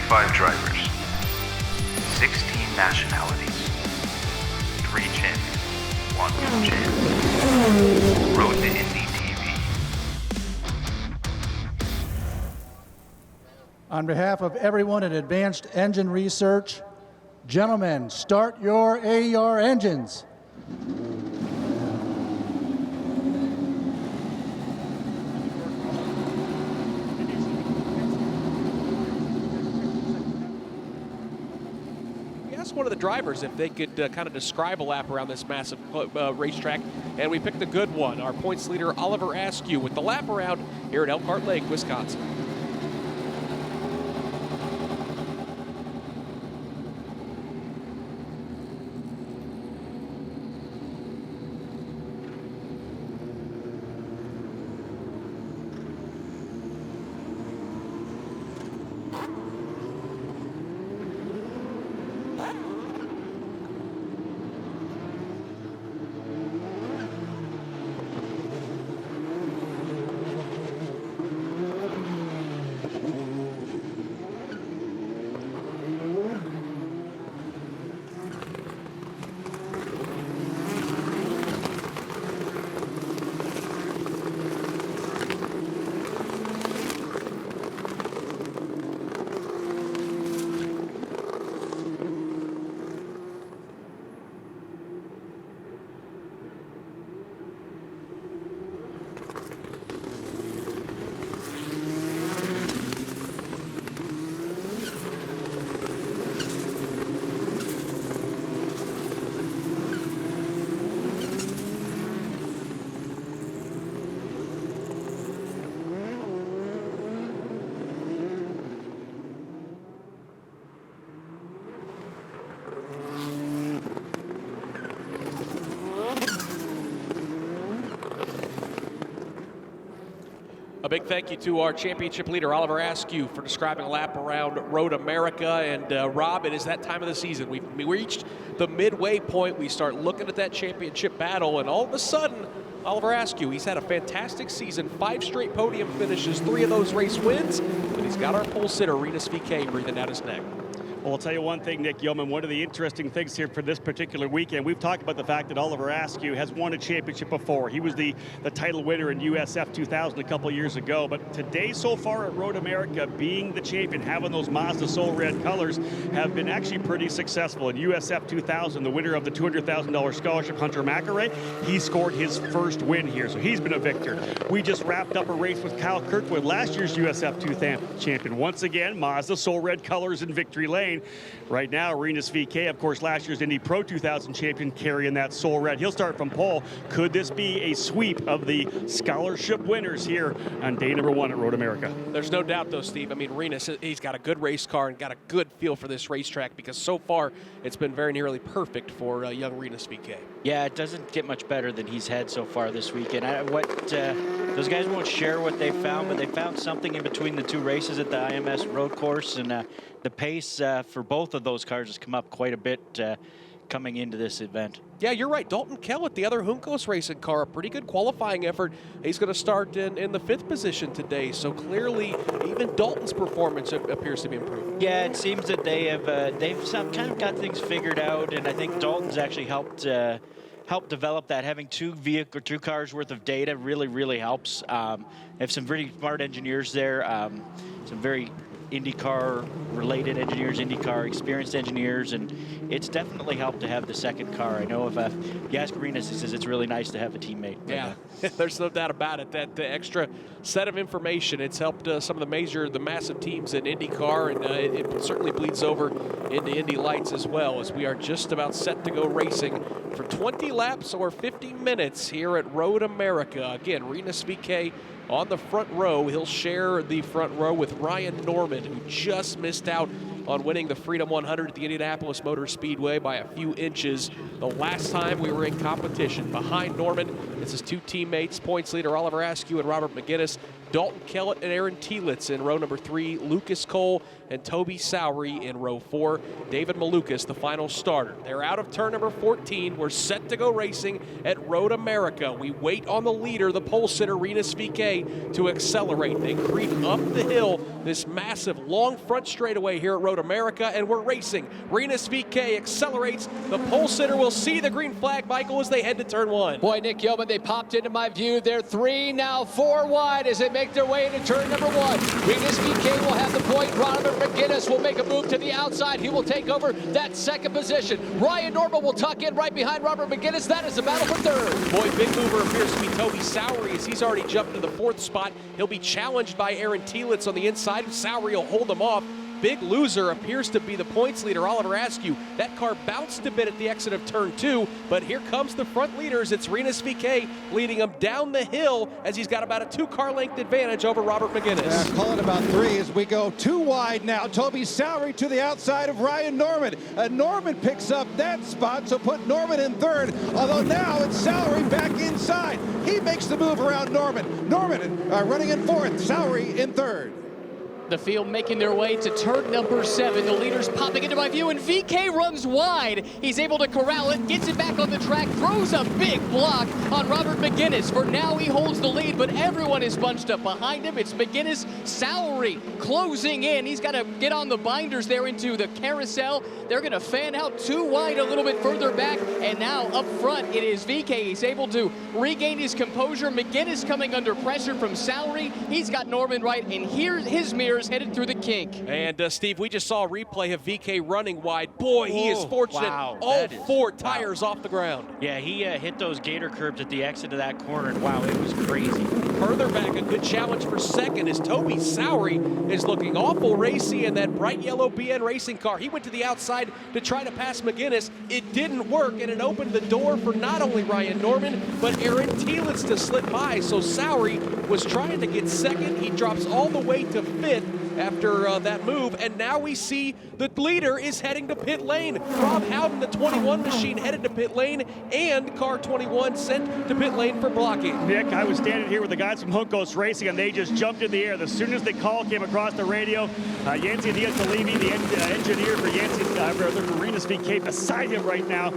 25 drivers, 16 nationalities, 3 champions, 1 world champion. Road to Indy TV. On behalf of everyone at Advanced Engine Research, gentlemen, start your AER engines. One of the drivers if they could kind of describe a lap around this massive racetrack, and we picked a good one. Our points leader, Oliver Askew, with the lap around here at Elkhart Lake, Wisconsin. A big thank you to our championship leader, Oliver Askew, for describing a lap around Road America. And Rob, it is that time of the season. We reached the midway point. We start looking at that championship battle, and all of a sudden, Oliver Askew, he's had a fantastic season. 5 straight podium finishes, 3 of those race wins, and he's got our pole sitter, Rinus VeeKay, breathing down his neck. Well, I'll tell you one thing, Nick Yeoman, one of the interesting things here for this particular weekend, we've talked about the fact that Oliver Askew has won a championship before. He was the title winner in USF 2000 a couple years ago, but today so far at Road America, being the champion, having those Mazda Soul Red colors, have been actually pretty successful. In USF 2000, the winner of the $200,000 scholarship, Hunter McElray, he scored his first win here, so he's been a victor. We just wrapped up a race with Kyle Kirkwood, last year's USF 2000 champion. Once again, Mazda Soul Red colors in victory lane. Right now, Rinus VeeKay, of course, last year's Indy Pro 2000 champion, carrying that Soul Red. He'll start from pole. Could this be a sweep of the scholarship winners here on day number 1 at Road America? There's no doubt, though, Steve. I mean, Rinus, he's got a good race car and got a good feel for this racetrack because so far it's been very nearly perfect for young Rinus VeeKay. Yeah, it doesn't get much better than he's had so far this weekend. Those guys won't share what they found, but they found something in between the 2 races at the IMS road course, and the pace for both of those cars has come up quite a bit coming into this event. Yeah, you're right. Dalton Kellett, the other Juncos racing car, a pretty good qualifying effort. He's going to start in the 5th position today, so clearly even Dalton's performance appears to be improving. Yeah, it seems that they've kind of got things figured out, and I think Dalton's actually helped develop that. Having 2 cars worth of data really helps. They have some really smart engineers there, some very IndyCar related engineers, IndyCar experienced engineers, and it's definitely helped to have the second car. I know if you ask Rinus, he says it's really nice to have a teammate. Yeah, there's no doubt about it. That the extra set of information, it's helped some of the massive teams in IndyCar, and it certainly bleeds over into Indy Lights as well, as we are just about set to go racing for 20 laps or 50 minutes here at Road America. Again, Rinus VeeKay on the front row. He'll share the front row with Ryan Norman, who just missed out on winning the Freedom 100 at the Indianapolis Motor Speedway by a few inches the last time we were in competition. Behind Norman, it's his 2 teammates, points leader Oliver Askew and Robert McGinnis. Dalton Kellett and Aaron Tielitz in row number 3, Lucas Cole and Toby Sowery in row 4. David Malukas, the final starter. They're out of turn number 14. We're set to go racing at Road America. We wait on the leader, the pole sitter, Rinus VK, to accelerate. They creep up the hill, this massive long front straightaway here at Road America, and we're racing. Rinus VK accelerates. The pole sitter will see the green flag, Michael, as they head to turn 1. Boy, Nick Yeoman, they popped into my view. They're 3, now 4 wide as they make their way into turn number 1. Rinus VK will have the point. Robert McGinnis will make a move to the outside. He will take over that second position. Ryan Norman will tuck in right behind Robert McGinnis. That is the battle for third. Boy, big mover appears to be Toby Sowery as he's already jumped to the 4th spot. He'll be challenged by Aaron Tielitz on the inside. Sowery will hold him off. Big loser appears to be the points leader, Oliver Askew. That car bounced a bit at the exit of turn 2, but here comes the front leaders. It's Rinus VK leading him down the hill as he's got about a 2-car length advantage over Robert McGinnis. Call it about 3 as we go 2 wide now. Toby Sowery to the outside of Ryan Norman. Norman picks up that spot, so put Norman in 3rd, although now it's Sowery back inside. He makes the move around Norman. Norman running in 4th, Sowery in 3rd. The field making their way to turn number 7. The leaders popping into my view, and VK runs wide. He's able to corral it, gets it back on the track, throws a big block on Robert McGinnis. For now, he holds the lead, but everyone is bunched up behind him. It's McGinnis, Sowery closing in. He's got to get on the binders there into the carousel. They're going to fan out 2 wide a little bit further back, and now up front, it is VK. He's able to regain his composure. McGinnis coming under pressure from Sowery. He's got Norman right, and here's his mirror headed through the kink. And Steve, we just saw a replay of VK running wide. Boy, he is fortunate. Wow, all 4 tires off the ground. Yeah, he hit those gator curbs at the exit of that corner, and wow, it was crazy. Further back, a good challenge for second as Toby Sowery is looking awful racy in that bright yellow BN racing car. He went to the outside to try to pass McGinnis. It didn't work, and it opened the door for not only Ryan Norman, but Aaron Tielitz to slip by. So Sowery was trying to get second. He drops all the way to 5th after that move, and now we see the leader is heading to pit lane. Rob Howden, the 21 machine, headed to pit lane, and car 21 sent to pit lane for blocking. Nick, I was standing here with the guys from Juncos Racing, and they just jumped in the air. As soon as the call came across the radio, Yancy Diaz-Kalivi, the engineer for Yancy, for Rinus VK, beside him right now,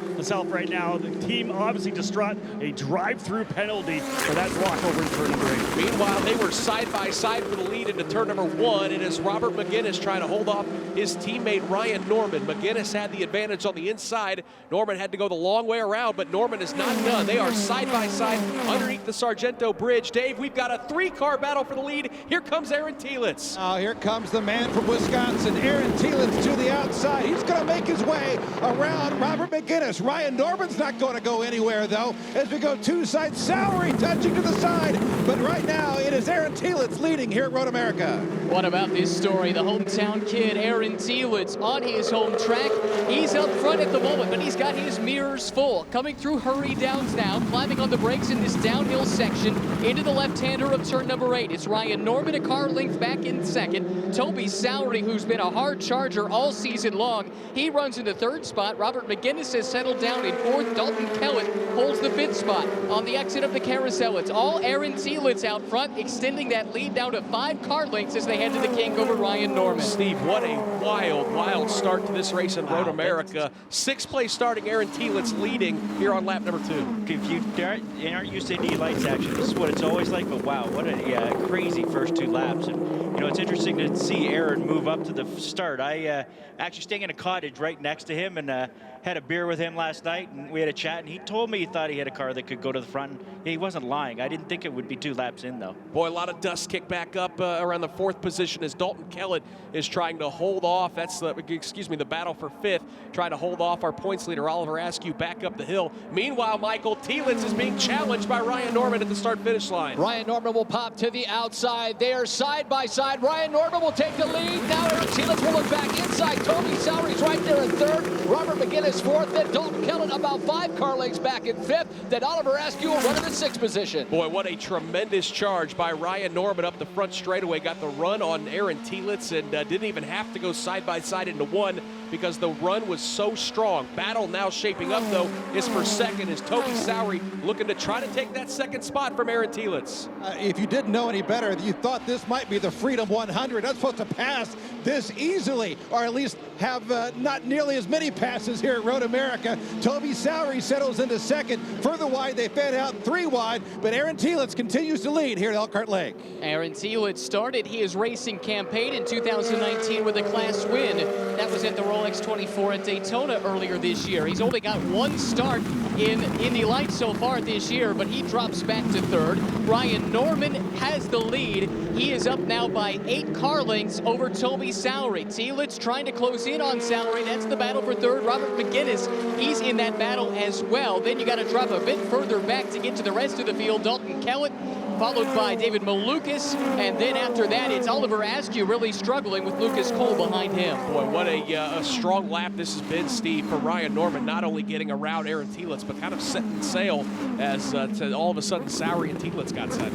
the team obviously distraught. A drive-through penalty for that block over in turn number 8. Meanwhile, they were side by side for the lead into turn number 1, and as Robert McGinnis trying to hold off his teammate Ryan Norman. McGinnis had the advantage on the inside. Norman had to go the long way around, but Norman is not done. They are side by side underneath the Sargento Bridge. Dave, we've got a 3-car battle for the lead. Here comes Aaron Tielitz. Here comes the man from Wisconsin, Aaron Tielitz to the outside. He's going to make his way around Robert McGinnis. Ryan Norman's not going to go anywhere, though, as we go 2 sides. Sowery touching to the side, but right now it is Aaron Tielitz leading here at Road America. What about this story? The hometown kid, Aaron Tielitz, on his home track. He's up front at the moment, but he's got his mirrors full. Coming through hurry downs now, climbing on the brakes in this downhill section into the left-hander of turn number 8. It's Ryan Norman, a car length back in second. Toby Sowery, who's been a hard charger all season long, he runs in the 3rd spot. Robert McGinnis has settled down in 4th. Dalton Kellett holds the 5th spot. On the exit of the carousel, it's all Aaron Tielitz out front, extending that lead down to 5 car lengths as they head to the kink over Ryan Norman. Steve, what a wild start to this race in Road America. 6th place starting Aaron Tielitz leading here on lap number 2. If you aren't used to Indy Lights action, this is what it's always like, but wow, what a crazy first 2 laps. And you know, it's interesting to see Aaron move up to the start. I actually staying in a cottage right next to him, and had a beer with him last night, and we had a chat, and he told me he thought he had a car that could go to the front. He wasn't lying. I didn't think it would be 2 laps in, though. Boy, a lot of dust kicked back up around the 4th position as Dalton Kellett is trying to hold off. That's the battle for 5th, trying to hold off our points leader, Oliver Askew, back up the hill. Meanwhile, Michael Tielitz is being challenged by Ryan Norman at the start-finish line. Ryan Norman will pop to the outside. They are side by side. Ryan Norman will take the lead. Now Aaron Tielitz will look back inside. Toby Sowery's right there in 3rd. Robert McGinnis 4th. Then Dalton Kellett about 5 car lengths back in 5th. Then Oliver Askew will run in the 6th position. Boy, what a tremendous charge by Ryan Norman up the front straightaway. Got the run on Aaron Tielitz and didn't even have to go side by side into 1. because the run was so strong. Battle now shaping up, though, is for second as Toby Sowery looking to try to take that second spot from Aaron Telitz. If you didn't know any better, you thought this might be the Freedom 100. That's supposed to pass this easily, or at least have not nearly as many passes here at Road America. Toby Sowery settles into second. Further wide, they fed out 3 wide, but Aaron Telitz continues to lead here at Elkhart Lake. Aaron Telitz started his racing campaign in 2019 with a class win. That was at the Rolex 24 at Daytona earlier this year. He's only got 1 start in Indy Lights so far this year, but he drops back to third. Ryan Norman has the lead. He is up now by 8 car lengths over Toby Sowery. Telitz trying to close in on Sowery. That's the battle for third. Robert McGinnis, he's in that battle as well. Then you got to drop a bit further back to get to the rest of the field. Dalton Kellett, followed by David Malukas, and then after that, it's Oliver Askew really struggling with Lucas Cole behind him. Boy, what a strong lap this has been, Steve, for Ryan Norman, not only getting around Aaron Telitz, but kind of setting sail as all of a sudden Sowery and Telitz got set.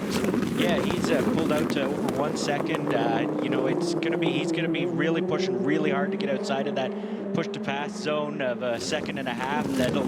Yeah, he's pulled out to over 1 second. You know, he's gonna be really pushing really hard to get outside of that push to pass zone of a second and a half. That'll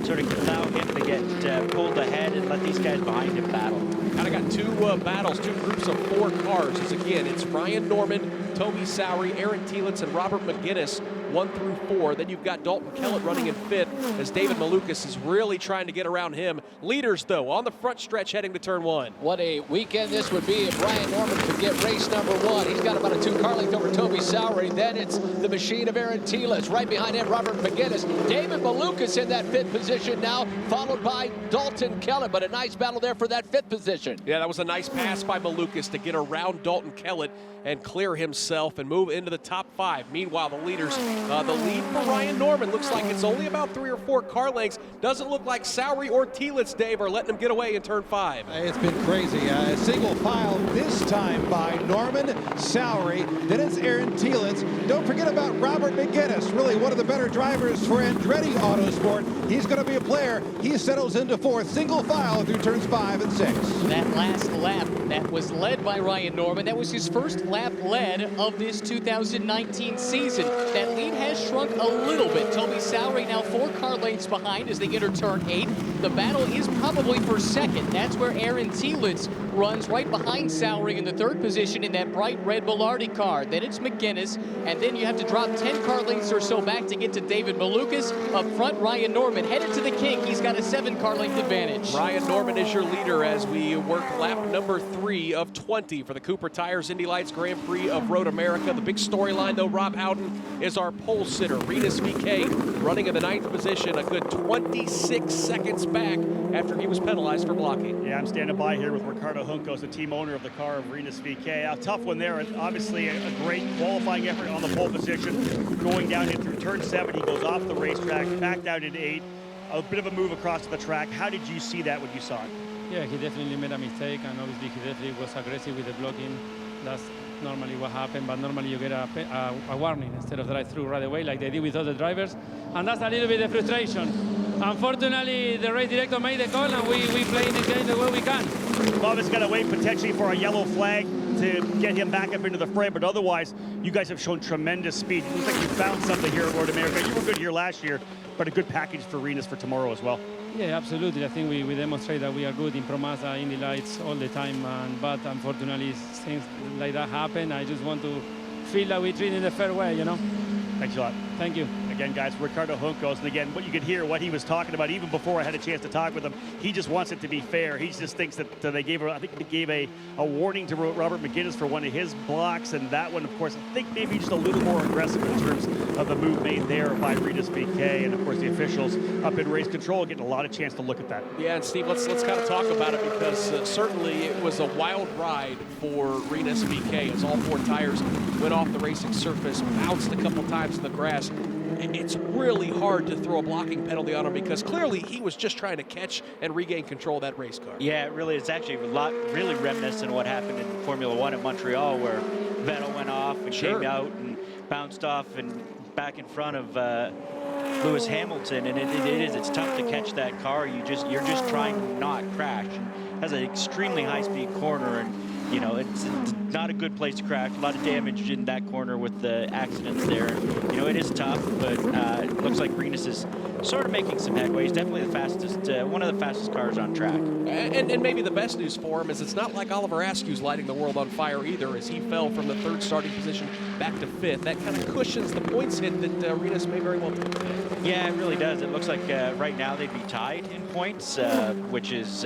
sort of allow him to get pulled ahead and let these guys behind him battle. Kind of got 2 battles, 2 groups of 4 cars. As again, it's Ryan Norman, Toby Sowery, Aaron Telitz, and Robert McGinnis, 1 through 4. Then you've got Dalton Kellett running in 5th as David Malukas is really trying to get around him. Leaders, though, on the front stretch heading to turn 1. What a weekend this would be if Ryan Norman could get race number 1. He's got about a 2 car length over Toby Sowery. Then it's the machine of Aaron Telitz. Right behind him, Robert McGinnis. David Malukas in that 5th position now, followed by Dalton Kellett. But a nice battle there for that 5th position. Yeah, that was a nice pass by Malukas to get around Dalton Kellett and clear himself and move into the top 5. Meanwhile, the leaders, the lead for Ryan Norman looks like it's only about 3 or 4 car lengths. Doesn't look like Sowery or Telitz, Dave, are letting him get away in turn 5. It's been crazy. Single file this time by Norman, Sowery, then it's Aaron Telitz. Don't forget about Robert McGinnis, really one of the better drivers for Andretti Autosport. He's going to be a player. He settles into 4th, single file through turns 5 and 6. That last lap that was led by Ryan Norman, that was his first lap led of this 2019 season. That lead has shrunk a little bit. Toby Sowery now 4 car lengths behind as they enter turn 8. The battle is probably for second. That's where Aaron Telitz runs right behind Sowery in the 3rd position in that bright red Bilardi car. Then it's McGinnis, and then you have to drop 10 car lengths or so back to get to David Malukas. Up front, Ryan Norman headed to the king. He's got a 7 car length advantage. Ryan Norman is your leader as we work lap number 3 of 20 for the Cooper Tires Indy Lights Grand Prix of Road America. The big storyline, though, Rob Howden is our pole sitter. Rinus VeeKay running in the 9th position, a good 26 seconds back after he was penalized for blocking. Yeah, I'm standing by here with Ricardo Juncos, the team owner of the car of Rinus VeeKay. A tough one there, and obviously a great qualifying effort on the pole position. Going down in through turn 7, he goes off the racetrack, back down into 8. A bit of a move across to the track. How did you see that when you saw it? Yeah, he definitely made a mistake, and obviously he definitely was aggressive with the blocking. That's normally what happened, but normally you get a warning instead of drive through right away like they did with other drivers, and that's a little bit of frustration. Unfortunately, the race director made the call, and we play this game the way we can. Bubba's got to wait potentially for a yellow flag to get him back up into the frame, but otherwise, you guys have shown tremendous speed. It looks like you found something here at Road America. You were good here last year, but a good package for Rinus for tomorrow as well. Yeah, absolutely. I think we demonstrate that we are good in Pro Mazda, Indy Lights all the time, but unfortunately, things like that happen. I just want to feel that we treat it in a fair way, you know? Thanks a lot. Thank you. Again, guys, Ricardo Juncos, and again, what you could hear, what he was talking about, even before I had a chance to talk with him, he just wants it to be fair. He just thinks that they gave, I think they gave a warning to Robert McGinnis for one of his blocks, and that one, of course, I think maybe just a little more aggressive in terms of the move made there by Rinus VeeKay, and of course the officials up in race control getting a lot of chance to look at that. Yeah, and Steve, let's kind of talk about it because certainly it was a wild ride for Rinus VeeKay as all 4 tires went off the racing surface, bounced a couple times in the grass. It's really hard to throw a blocking penalty on him because clearly he was just trying to catch and regain control of that race car. Yeah, it really, it's actually a lot, really reminiscent of what happened in Formula One at Montreal, where Vettel went off and came out and bounced off and back in front of Lewis Hamilton, and it's tough to catch that car. You're just trying to not crash. It has an extremely high-speed corner, and you know, it's not a good place to crash. A lot of damage in that corner with the accidents there. You know, it is tough, but it looks like Rinus is sort of making some headway. He's definitely the fastest, one of the fastest cars on track. And maybe the best news for him is it's not like Oliver Askew's lighting the world on fire either, as he fell from the 3rd starting position back to 5th. That kind of cushions the points hit that Rinus may very well take. Yeah, it really does. It looks like right now they'd be tied in points, which is,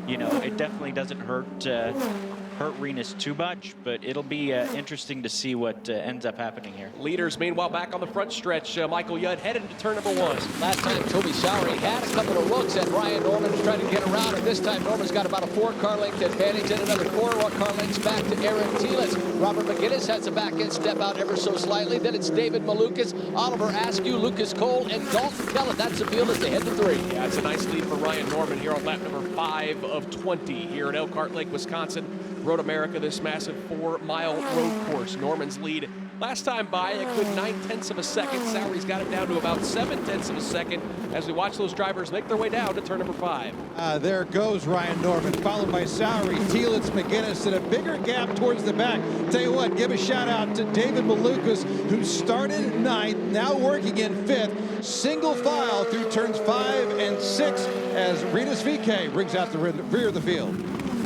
you know, it definitely doesn't hurt Rinus too much, but it'll be interesting to see what ends up happening here. Leaders, meanwhile, back on the front stretch. Michael Yudd headed into turn number 1. Last time, Toby Sowery had a couple of looks at Ryan Norman was trying to get around, and this time Norman's got about a 4-car length advantage and another 4-car lengths back to Aaron Telitz. Robert McGinnis has a back end step out ever so slightly. Then it's David Malukas, Oliver Askew, Lucas Cole, and Dalton Kellett. That's the field as they head to 3. Yeah, it's a nice lead for Ryan Norman here on lap number 5 of 20 here at Elkhart Lake, Wisconsin. Road America, this massive 4-mile road course. Norman's lead last time by a good 9/10 of a second. Sowery's got it down to about 7/10 of a second as we watch those drivers make their way down to turn number 5. There goes Ryan Norman, followed by Sowery, Telitz, McGinnis, and a bigger gap towards the back. Tell you what, give a shout out to David Malukas, who started 9th, now working in 5th, single file through turns 5 and 6 as Rinus VeeKay brings out the rear of the field.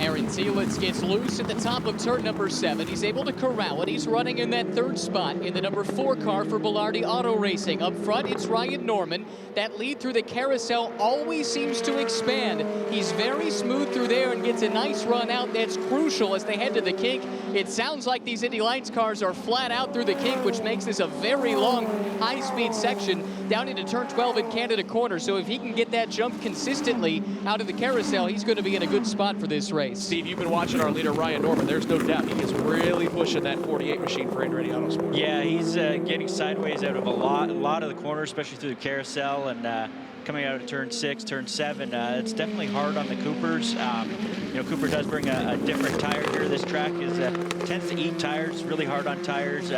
Aaron Telitz gets loose at the top of turn number 7. He's able to corral it. He's running in that 3rd spot in the number 4 car for Belardi Auto Racing. Up front, it's Ryan Norman. That lead through the carousel always seems to expand. He's very smooth through there and gets a nice run out. That's crucial as they head to the kink. It sounds like these Indy Lights cars are flat out through the kink, which makes this a very long, high-speed section down into turn 12 in Canada Corner. So if he can get that jump consistently out of the carousel, he's going to be in a good spot for this race. Steve, you've been watching our leader, Ryan Norman. There's no doubt he is really pushing that 48 machine for Andretti Autosport. Yeah, he's getting sideways out of a lot of the corners, especially through the carousel, and coming out of turn 6, turn 7. It's definitely hard on the Coopers. You know, Cooper does bring a different tire here. This track tends to eat tires, really hard on tires.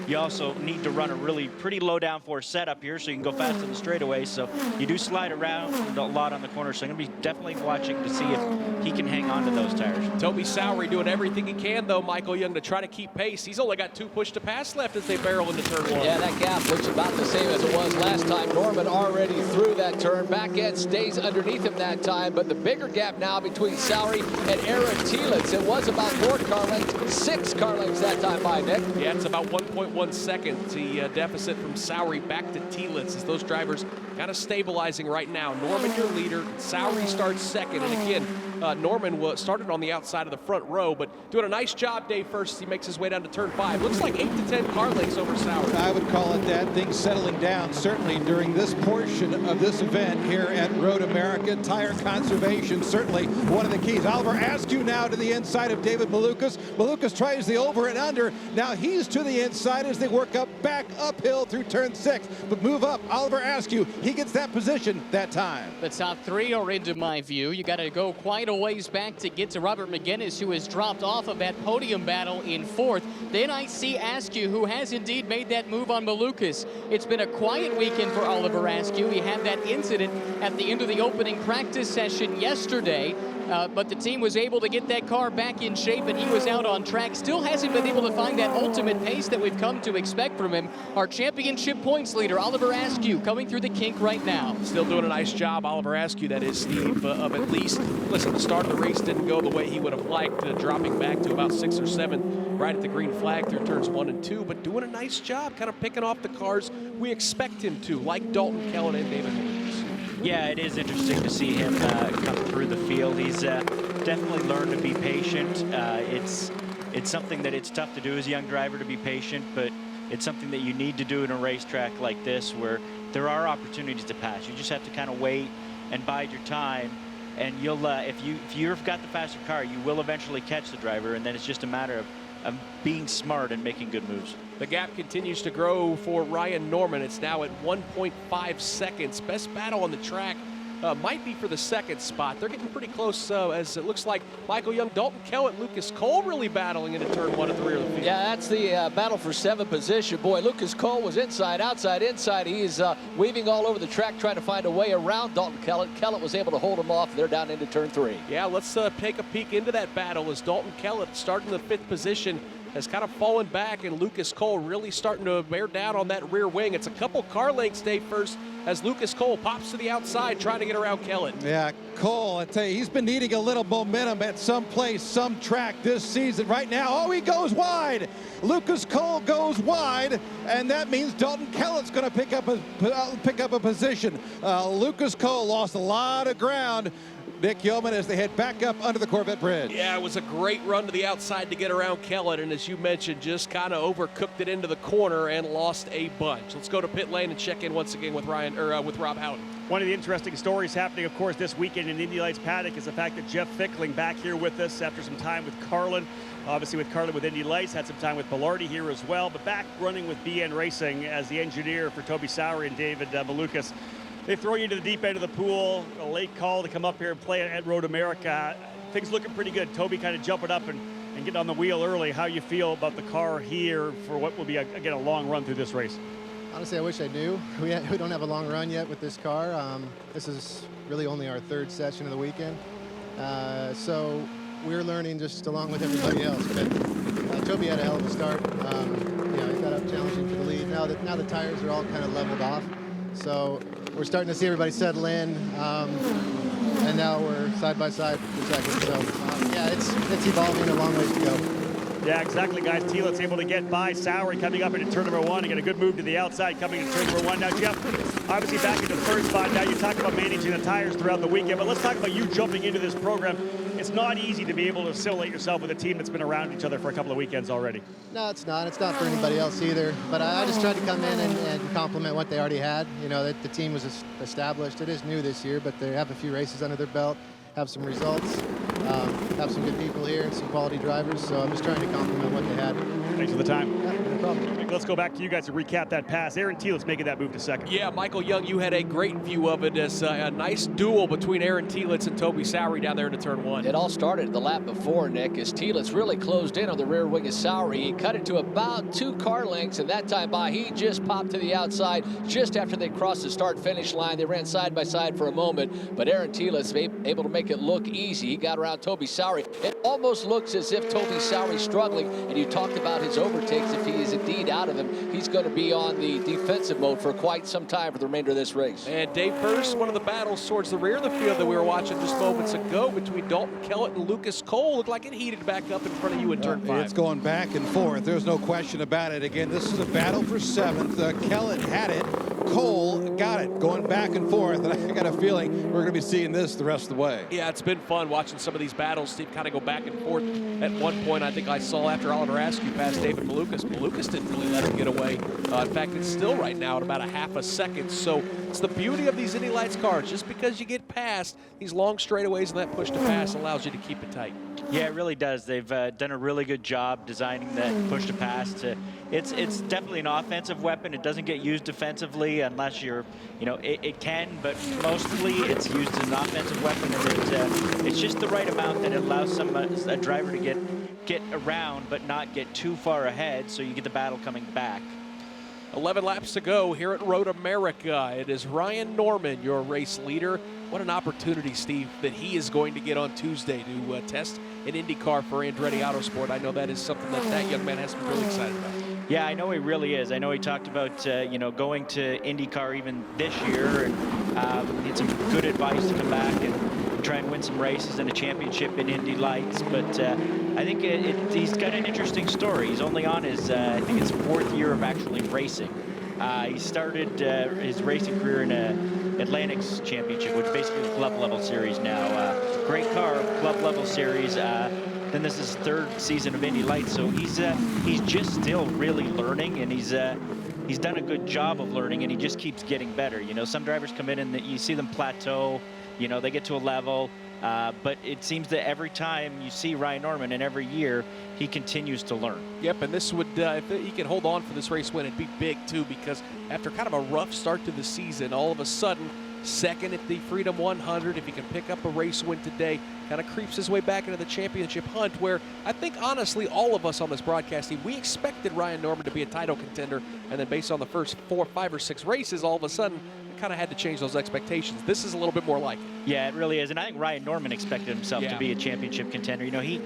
You also need to run a pretty low downforce setup here so you can go fast on the straightaway. So you do slide around a lot on the corner. So I'm going to be definitely watching to see if he can hang on to those tires. Toby Sowery doing everything he can, though, Michael Young, to try to keep pace. He's only got 2 push to pass left as they barrel into turn 1. Yeah, that gap looks about the same as it was last time. Norman already through that turn. Back end stays underneath him that time, but the bigger gap now between Sowery and Aaron Telitz. It was about 4 car lengths, 6 car lengths that time by Nick. Yeah, it's about 1.1 seconds. The deficit from Sowery back to Telitz as those drivers kind of stabilizing right now. Norman, your leader. Sowery starts 2nd. And again, Norman started on the outside of the front row, but doing a nice job day first. He makes his way down to turn 5. Looks like 8 to 10 car lengths over Sowery. I would call it that. Things settling down, certainly during this portion of this event here at Road America. Tire conservation, certainly one of the keys. Oliver Askew now to the inside of David Malukas. Malukas tries the over and under. Now he's to the inside as they work up back uphill through turn 6. But move up, Oliver Askew. He gets that position that time. The top 3 are into my view. You got to go quite a ways back to get to Robert McGinnis, who has dropped off of that podium battle in 4th. Then I see Askew, who has indeed made that move on Malukas. It's been a quiet weekend for Oliver Askew. He had that incident at the end of the opening practice session yesterday. But the team was able to get that car back in shape, and he was out on track. Still hasn't been able to find that ultimate pace that we've come to expect from him. Our championship points leader, Oliver Askew, coming through the kink right now. Still doing a nice job, Oliver Askew, that is, Steve, of at least, listen, the start of the race didn't go the way he would have liked, dropping back to about 6 or 7 right at the green flag through turns 1 and 2, but doing a nice job kind of picking off the cars we expect him to, like Dalton Kellett and David Williams. Yeah, it is interesting to see him come through the field. He's definitely learned to be patient. It's something that it's tough to do as a young driver, to be patient, but it's something that you need to do in a racetrack like this where there are opportunities to pass. You just have to kind of wait and bide your time, and you'll if you've got the faster car, you will eventually catch the driver, and then it's just a matter of being smart and making good moves. The gap continues to grow for Ryan Norman. It's now at 1.5 seconds. Best battle on the track might be for the second spot. They're getting pretty close as it looks like Michael Young, Dalton Kellett, Lucas Cole really battling into turn one at the rear of the field. Yeah, that's the battle for 7th position. Boy, Lucas Cole was inside, outside, inside. He's weaving all over the track trying to find a way around Dalton Kellett. Kellett was able to hold him off. They're down into turn 3. Yeah, let's take a peek into that battle as Dalton Kellett starting the 5th position has kind of fallen back, and Lucas Cole really starting to bear down on that rear wing. It's a couple car lengths, Dave, first as Lucas Cole pops to the outside trying to get around Kellett. Yeah, Cole, I tell you, he's been needing a little momentum at some place, some track this season. Right now, oh, he goes wide. Lucas Cole goes wide, and that means Dalton Kellett's going to pick up a position. Lucas Cole lost a lot of ground, Nick Yeoman, as they head back up under the Corvette bridge. Yeah, it was a great run to the outside to get around Kellett, and as you mentioned, just kind of overcooked it into the corner and lost a bunch. Let's go to pit lane and check in once again with Rob Howden. One of the interesting stories happening, of course, this weekend in Indy Lights paddock is the fact that Jeff Fickling back here with us after some time with Carlin. Obviously with Carlin with Indy Lights, had some time with Bilardi here as well, but back running with BN Racing as the engineer for Toby Sowery and David Malukas. They throw you to the deep end of the pool, a late call to come up here and play at Road America. Things looking pretty good. Toby kind of jumping up and getting on the wheel early. How you feel about the car here for what will be, again, a long run through this race? Honestly, I wish I knew. We don't have a long run yet with this car. This is really only our 3rd session of the weekend. So we're learning just along with everybody else. But Toby had a hell of a start. He got up challenging for the lead. Now the tires are all kind of leveled off. So we're starting to see everybody settle in. And now we're side by side for second. So yeah, it's evolving, a long ways to go. Yeah, exactly, guys. Tielet's able to get by Sowery coming up into turn number 1 and get a good move to the outside coming into turn number 1. Now, Jeff, obviously back into the 3rd spot. Now you talked about managing the tires throughout the weekend, but let's talk about you jumping into this program. It's not easy to be able to assimilate yourself with a team that's been around each other for a couple of weekends already. No, it's not. It's not for anybody else either. But I just tried to come in and complement what they already had. The team was established. It is new this year, but they have a few races under their belt, have some results, have some good people here and some quality drivers. So I'm just trying to complement what they had. Thanks for the time. Yeah, no problem. Let's go back to you guys to recap that pass. Aaron Tielet's making that move to second. Yeah, Michael Young, you had a great view of it as a nice duel between Aaron Tieletz and Toby Sowery down there into turn 1. It all started the lap before, Nick, as Tieletz really closed in on the rear wing of Sowery. He cut it to about 2 car lengths, and that time by, he just popped to the outside just after they crossed the start-finish line. They ran side by side for a moment, but Aaron Tieletz able to make it look easy. He got around Toby Sowery. It almost looks as if Toby Sowery's struggling, and you talked about his overtakes. If he is indeed out of him, he's going to be on the defensive mode for quite some time for the remainder of this race. And Dave, first, one of the battles towards the rear of the field that we were watching just moments ago between Dalton Kellett and Lucas Cole looked like it heated back up in front of you in turn 5. It's going back and forth. There's no question about it. Again, this is a battle for 7th. Kellett had it. Cole got it, going back and forth, and I got a feeling we're going to be seeing this the rest of the way. Yeah, it's been fun watching some of these battles. Steve kind of go back and forth. At one point, I think I saw after Oliver Askew passed David Malukas. Malukas didn't really let him get away. In fact, it's still right now at about a half a second. So it's the beauty of these Indy Lights cars. Just because you get past these long straightaways and that push to pass allows you to keep it tight. Yeah, it really does. They've done a really good job designing that push to pass. It's definitely an offensive weapon. It doesn't get used defensively unless you're, it can, but mostly it's used as an offensive weapon, and it's just the right amount that it allows a driver to get around but not get too far ahead, so you get the battle coming back. 11 laps to go here at Road America. It is Ryan Norman, your race leader. What an opportunity, Steve, that he is going to get on Tuesday to test an IndyCar for Andretti Autosport. I know that is something that young man has to be really excited about. Yeah, I know he really is. I know he talked about, going to IndyCar even this year, and need some good advice to come back and try and win some races and a championship in Indy Lights. But I think he's got an interesting story. He's only on his, I think his 4th year of actually racing. He started his racing career in Atlantic's Championship, which basically is a club level series now. Great car, club level series. Then this is his 3rd season of Indy Lights, so he's just still really learning, and he's done a good job of learning, and he just keeps getting better. Some drivers come in and you see them plateau. They get to a level, but it seems that every time you see Ryan Norman and every year, he continues to learn. Yep, and this would, if he can hold on for this race win, it'd be big too, because after kind of a rough start to the season, all of a sudden, second at the Freedom 100. If he can pick up a race win today, kind of creeps his way back into the championship hunt, where I think, honestly, all of us on this broadcast team, we expected Ryan Norman to be a title contender, and then based on the first 4, 5, or 6 races, all of a sudden, kind of had to change those expectations. This is a little bit more like it. Yeah, it really is. And I think Ryan Norman expected himself to be a championship contender. You know, he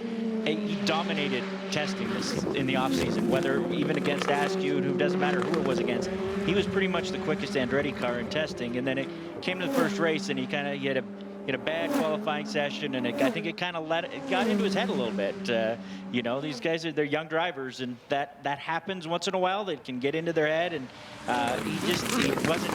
dominated testing this in the offseason, whether even against Askew, who doesn't matter who it was against. He was pretty much the quickest Andretti car in testing. And then it came to the first race, and he had a bad qualifying session, and I think it kind of got into his head a little bit. You know, these guys they're young drivers, and that happens once in a while. They can get into their head, and he wasn't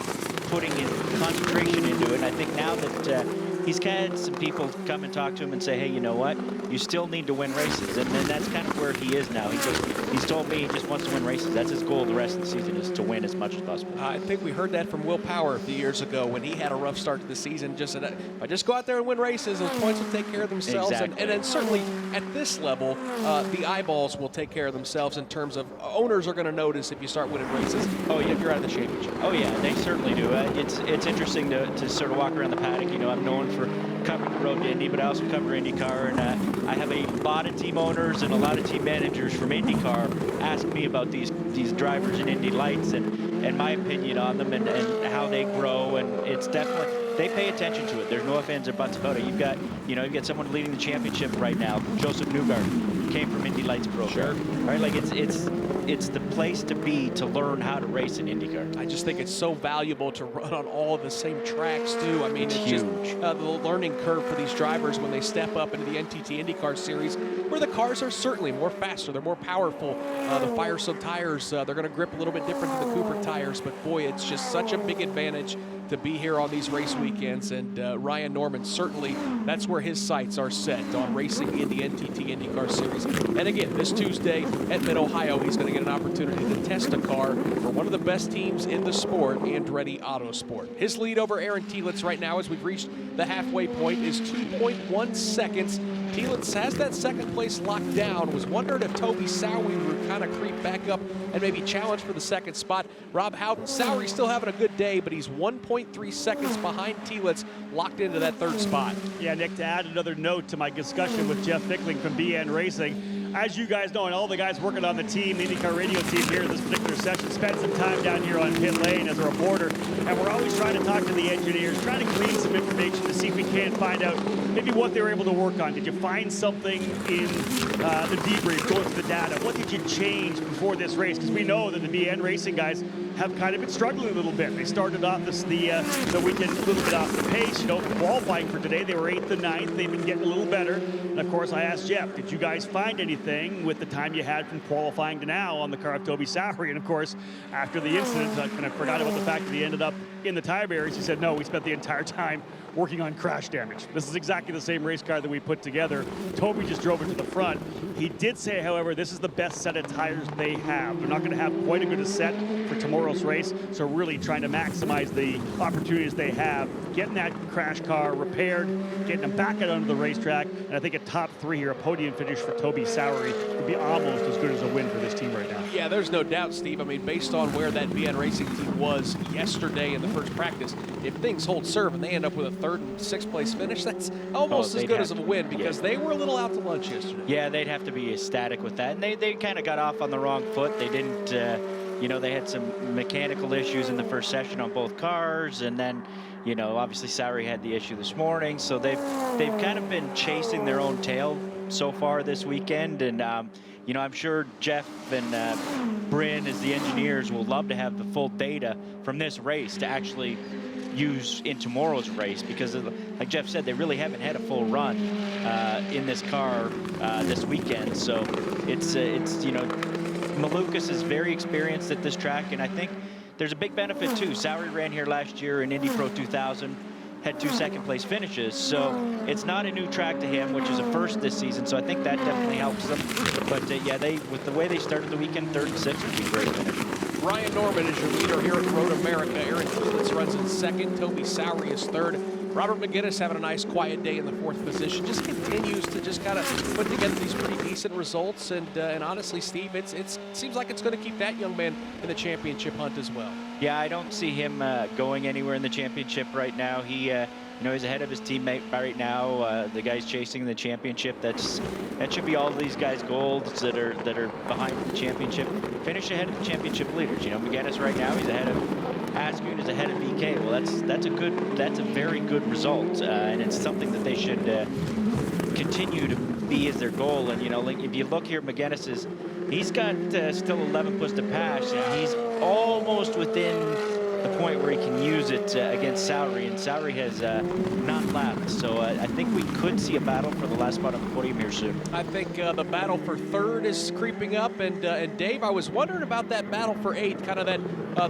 putting in concentration into it. And I think now that he's had some people come and talk to him and say, hey, you know what? You still need to win races. And then that's kind of where he is now. He's told me he just wants to win races. That's his goal the rest of the season, is to win as much as possible. I think we heard that from Will Power a few years ago when he had a rough start to the season. Just said, if I just go out there and win races, those points will take care of themselves. Exactly. And then certainly at this level, the eyeballs will take care of themselves in terms of owners are going to notice if you start winning races. Oh, yeah, if you're out of the championship. Oh, yeah, they certainly do. It's interesting to sort of walk around the paddock. You know, I'm known for covering the road to Indy, but I also cover IndyCar, and I have a lot of team owners and a lot of team managers from IndyCar ask me about these drivers in Indy Lights and my opinion on them and how they grow, and it's definitely, they pay attention to it. There's no ifs, ands, or buts about it. You've got someone leading the championship right now, Joseph Newgarden, came from Indy Lights program. Right, like it's the place to be to learn how to race in IndyCar. I just think it's so valuable to run on all of the same tracks too. I mean, it's huge. Just the learning curve for these drivers when they step up into the NTT IndyCar series, where the cars are certainly more faster, they're more powerful. The Firestone tires, they're going to grip a little bit different than the Cooper tires, but boy, it's just such a big advantage to be here on these race weekends. And Ryan Norman, certainly that's where his sights are set, on racing in the NTT IndyCar series. And again, this Tuesday at Mid-Ohio, he's going to get an opportunity to test a car for one of the best teams in the sport, Andretti Autosport. His lead over Aaron Telitz right now, as we've reached the halfway point, is 2.1 seconds. Telitz has that second place locked down. Was wondering if Toby Sowery would kind of creep back up and maybe challenge for the second spot. Rob Houghton, Sowery's still having a good day, but he's 1.3 seconds behind Telitz, locked into that third spot. Yeah, Nick, to add another note to my discussion with Jeff Fickling from BN Racing, as you guys know, and all the guys working on the team, the IndyCar radio team here in this particular session, spent some time down here on pit lane as a reporter, and we're always trying to talk to the engineers, trying to glean some information to see if we can find out maybe what they were able to work on. Did you find something in the debrief, going through the data? What did you change before this race? Because we know that the BN Racing guys have kind of been struggling a little bit. They started off the weekend a little bit off the pace. You know, qualifying for today, they were 8th and 9th. They've been getting a little better. And of course, I asked Jeff, did you guys find anything with the time you had from qualifying to now on the car of Toby Sowery? And of course, after the incident, I kind of forgot about the fact that he ended up in the tire barriers. He said, no, we spent the entire time working on crash damage. This is exactly the same race car that we put together. Toby just drove it to the front. He did say, however, this is the best set of tires they have. They're not going to have quite a good a set for tomorrow's race, so really trying to maximize the opportunities they have, getting that crash car repaired, getting them back out onto the racetrack, and I think a top 3 here, a podium finish for Toby Sowery, would be almost as good as a win for this team right now. Yeah, there's no doubt, Steve. I mean, based on where that BN Racing team was yesterday in the first practice, if things hold serve and they end up with a 3rd and 6th place finish, that's almost as good as a win, because they were a little out to lunch yesterday. Yeah, they'd have to be ecstatic with that. And they kind of got off on the wrong foot. They didn't, they had some mechanical issues in the first session on both cars. And then, obviously Sowery had the issue this morning. So they've kind of been chasing their own tail so far this weekend. And, I'm sure Jeff and Bryn, as the engineers, will love to have the full data from this race to actually use in tomorrow's race, because like Jeff said, they really haven't had a full run in this car this weekend. So it's Malukas is very experienced at this track, and I think there's a big benefit too. Sowery ran here last year in Indy Pro 2000, had 2 second-place finishes, so it's not a new track to him, which is a first this season, so I think that definitely helps them. But with the way they started the weekend, 3rd and 6th would be a great finish. Ryan Norman is your leader here at Road America. Aaron Telitz runs in 2nd. Toby Sowery is 3rd. Robert McGinnis having a nice quiet day in the 4th position. Just continues to just kind of put together these pretty decent results. And honestly, Steve, it seems like it's going to keep that young man in the championship hunt as well. Yeah, I don't see him going anywhere in the championship right now. He, he's ahead of his teammate right now. The guys chasing the championship. That should be all these guys' goals that are behind the championship. Finish ahead of the championship leaders. McGinnis right now, he's ahead of Askew, is ahead of VK. Well, that's a very good result, and it's something that they should continue to be as their goal. And if you look here, he's got still 11 puts to pass, and he's almost within the point where he can use it against Sowery, and Sowery has not lapped. So I think we could see a battle for the last spot on the podium here soon. I think the battle for 3rd is creeping up, and Dave, I was wondering about that battle for 8th, kind of that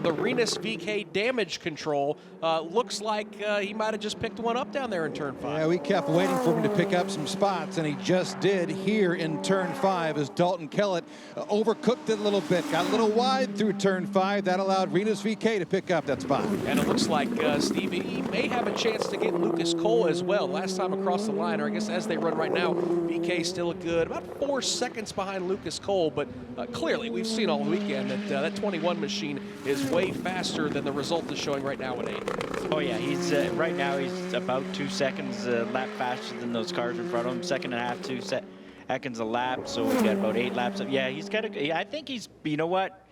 the Renus VK damage control. Looks like he might have just picked one up down there in turn 5. Yeah, we kept waiting for him to pick up some spots, and he just did here in turn 5 as Dalton Kellett overcooked it a little bit, got a little wide through turn 5. That allowed Renus VK to pick up that spot. And it looks like, Steve, he may have a chance to get Lucas Cole as well. Last time across the line, or I guess as they run right now, VK still a good about 4 seconds behind Lucas Cole, but clearly we've seen all weekend that that 21 machine is way faster than the result is showing right now at 8. Oh yeah, he's right now he's about 2 seconds lap faster than those cars in front of him. 2.5, 2 seconds a lap, so we've got about 8 laps. Yeah, he's got a. I think he's. You know what?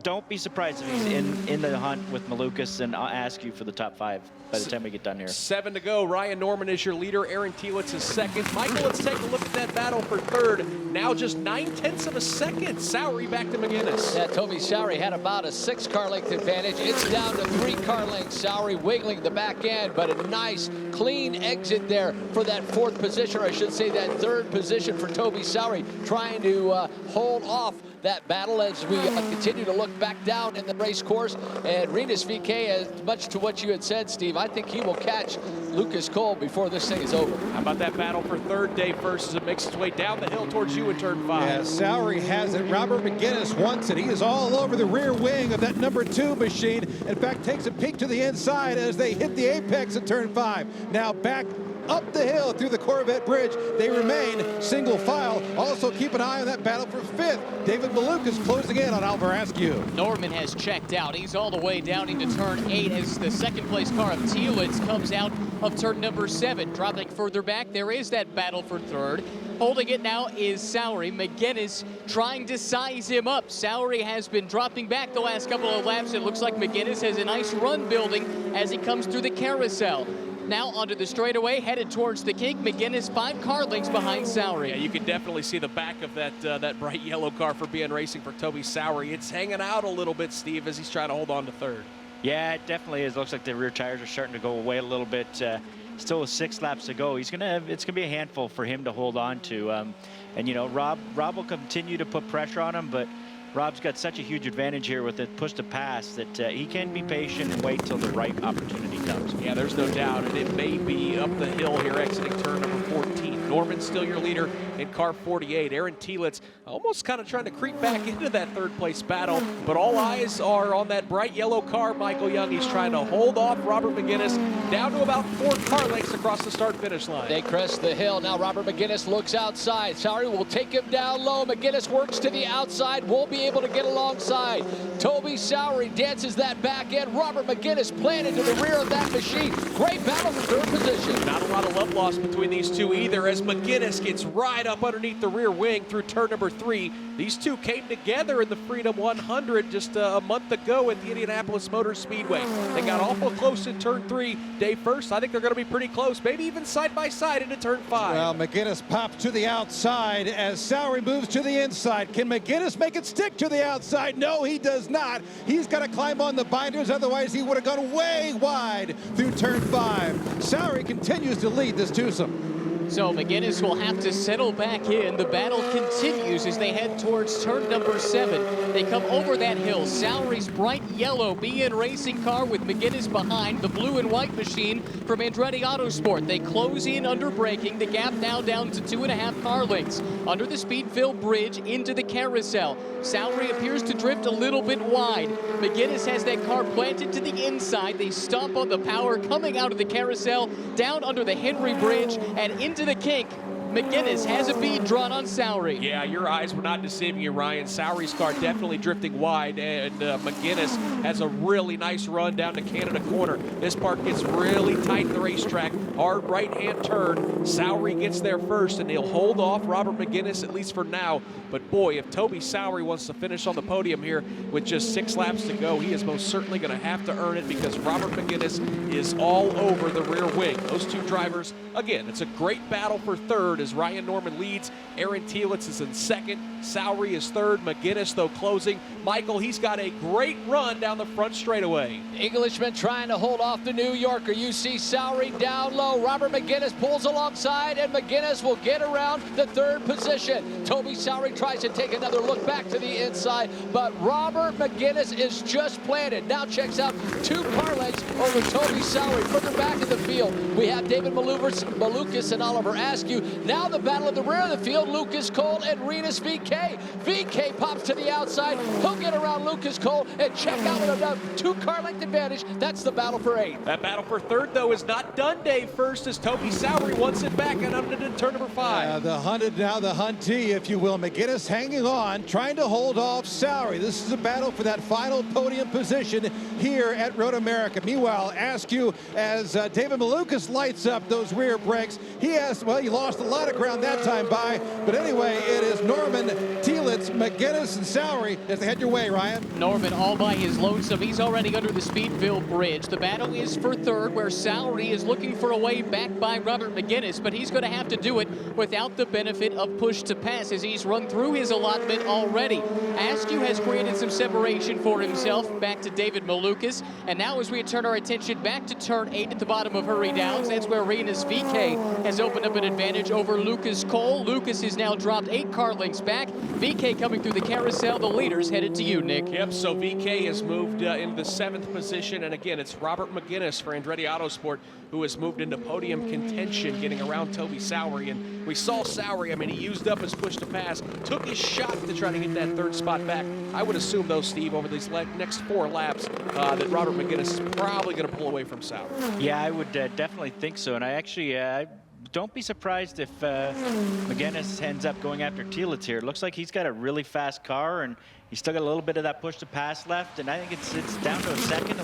Don't be surprised if he's in the hunt with Malukas, and I'll ask you for the top 5 by the time we get done here. 7 to go. Ryan Norman is your leader. Aaron Tielitz is 2nd. Michael, let's take a look at that battle for 3rd. Now just 9/10 of a second. Sowery back to McGinnis. Yeah, Toby Sowery had about a 6 car length advantage. It's down to 3 car lengths. Sowery wiggling the back end, but a nice, clean exit there for that 4th position, or I should say that 3rd position for Toby Sowery, trying to hold off that battle as we continue to look back down in the race course. And Renus VK, as much to what you had said, Steve, I think he will catch Lucas Cole before this thing is over. How about that battle for 3rd, Dave First, as it makes its way down the hill towards you in turn 5? Yeah, Sowery has it. Robert McGinnis wants it. He is all over the rear wing of that number 2 machine. In fact, takes a peek to the inside as they hit the apex at turn 5. Now back up the hill through the Corvette Bridge. They remain single file. Also keep an eye on that battle for 5th. David Malukas closing in on Alvar Askew. Norman has checked out. He's all the way down into turn 8 as the 2nd place car of Tielitz comes out of turn number 7. Dropping further back, there is that battle for 3rd. Holding it now is Sowery. McGinnis trying to size him up. Sowery has been dropping back the last couple of laps. It looks like McGinnis has a nice run building as he comes through the carousel. Now onto the straightaway, headed towards the kink. McGinnis 5 car lengths behind Sowery. Yeah, you can definitely see the back of that bright yellow car for BN Racing for Toby Sowery. It's hanging out a little bit, Steve, as he's trying to hold on to 3rd. Yeah, it definitely is. Looks like the rear tires are starting to go away a little bit. Still with 6 laps to go. It's gonna be a handful for him to hold on to. And Rob will continue to put pressure on him, but Rob's got such a huge advantage here with it push to pass that he can be patient and wait till the right opportunity comes. Yeah, there's no doubt, and it may be up the hill here exiting turn number 14. Norman's still your leader in car 48. Aaron Tielitz almost kind of trying to creep back into that 3rd place battle, but all eyes are on that bright yellow car, Michael Young. He's trying to hold off Robert McGinnis down to about 4 car lengths across the start-finish line. They crest the hill. Now Robert McGinnis looks outside. Sowery will take him down low. McGinnis works to the outside, won't be able to get alongside. Toby Sowery dances that back end. Robert McGinnis planted to the rear of that machine. Great battle for 3rd position. Not a lot of love lost between these two either, as McGinnis gets right up underneath the rear wing through turn number 3. These two came together in the Freedom 100 just a month ago at the Indianapolis Motor Speedway. They got awful close in turn 3. Dave First, I think they're going to be pretty close, maybe even side by side into turn 5. Well, McGinnis pops to the outside as Sowery moves to the inside. Can McGinnis make it stick to the outside? No, he does not. He's got to climb on the binders, otherwise he would have gone way wide through turn 5. Sowery continues to lead this twosome. So McGinnis will have to settle back in. The battle continues as they head towards turn number 7. They come over that hill. Sowery's bright yellow BN racing car with McGinnis behind. The blue and white machine from Andretti Autosport. They close in under braking. The gap now down to 2.5 car lengths. Under the speed-filled bridge into the carousel. Sowery appears to drift a little bit wide. McGinnis has that car planted to the inside. They stomp on the power coming out of the carousel, down under the Henry Bridge, and into the kink. McGinnis has a bead drawn on Sowery. Yeah, your eyes were not deceiving you, Ryan. Sowery's car definitely drifting wide, and McGinnis has a really nice run down to Canada Corner. This part gets really tight in the racetrack. Hard right-hand turn. Sowery gets there first, and he'll hold off Robert McGinnis, at least for now. But boy, if Toby Sowery wants to finish on the podium here with just 6 laps to go, he is most certainly going to have to earn it because Robert McGinnis is all over the rear wing. Those two drivers, again, it's a great battle for third as Ryan Norman leads. Aaron Telitz is in second. Sowery is third. McGinnis, though, closing. Michael, he's got a great run down the front straightaway. Englishman trying to hold off the New Yorker. You see Sowery down low. Robert McGinnis pulls alongside, and McGinnis will get around the 3rd position. Toby Sowery tries to take another look back to the inside, but Robert McGinnis is just planted. Now checks out 2 car lengths over Toby Sowery. Further back in the field, we have David Malukas and Oliver Askew. Now the battle at the rear of the field, Lucas Cole and Renus VK. VK pops to the outside. He'll get around Lucas Cole and check out with a 2 car length advantage. That's the battle for 8. That battle for third, though, is not done. Dave first as Toby Sowery wants it back and under to turn number 5. The hunted now, the huntee, if you will. McGinnis hanging on, trying to hold off Sowery. This is a battle for that final podium position here at Road America. Meanwhile, Askew, as David Malukas lights up those rear brakes, he lost a lot of ground that time by, but anyway, it is Norman, Telitz, McGinnis, and Sowery as they head your way, Ryan. Norman all by his lonesome. He's already under the Speedville Bridge. The battle is for third, where Sowery is looking for a way back by Robert McGinnis, but he's going to have to do it without the benefit of push to pass as he's run through his allotment already. Askew has created some separation for himself back to David Malukas, and now as we turn our attention back to turn 8 at the bottom of Hurry Downs, that's where Renus VK has opened up an advantage over Lucas Cole. Lucas has now dropped 8 car lengths back. VK coming through the carousel. The leaders headed to you, Nick. Yep, so VK has moved into the 7th position, and again, it's Robert McGinnis for Andretti Autosport who has moved into podium contention, getting around Toby Sowery. And we saw Sowery, I mean, he used up his push to pass, took his shot to try to get that 3rd spot back. I would assume, though, Steve, over these next 4 laps, that Robert McGinnis is probably going to pull away from Sowery. Yeah, I would definitely think so. And I actually don't be surprised if McGinnis ends up going after Telitz here. It looks like he's got a really fast car, and he's still got a little bit of that push to pass left, and I think it's down to a second.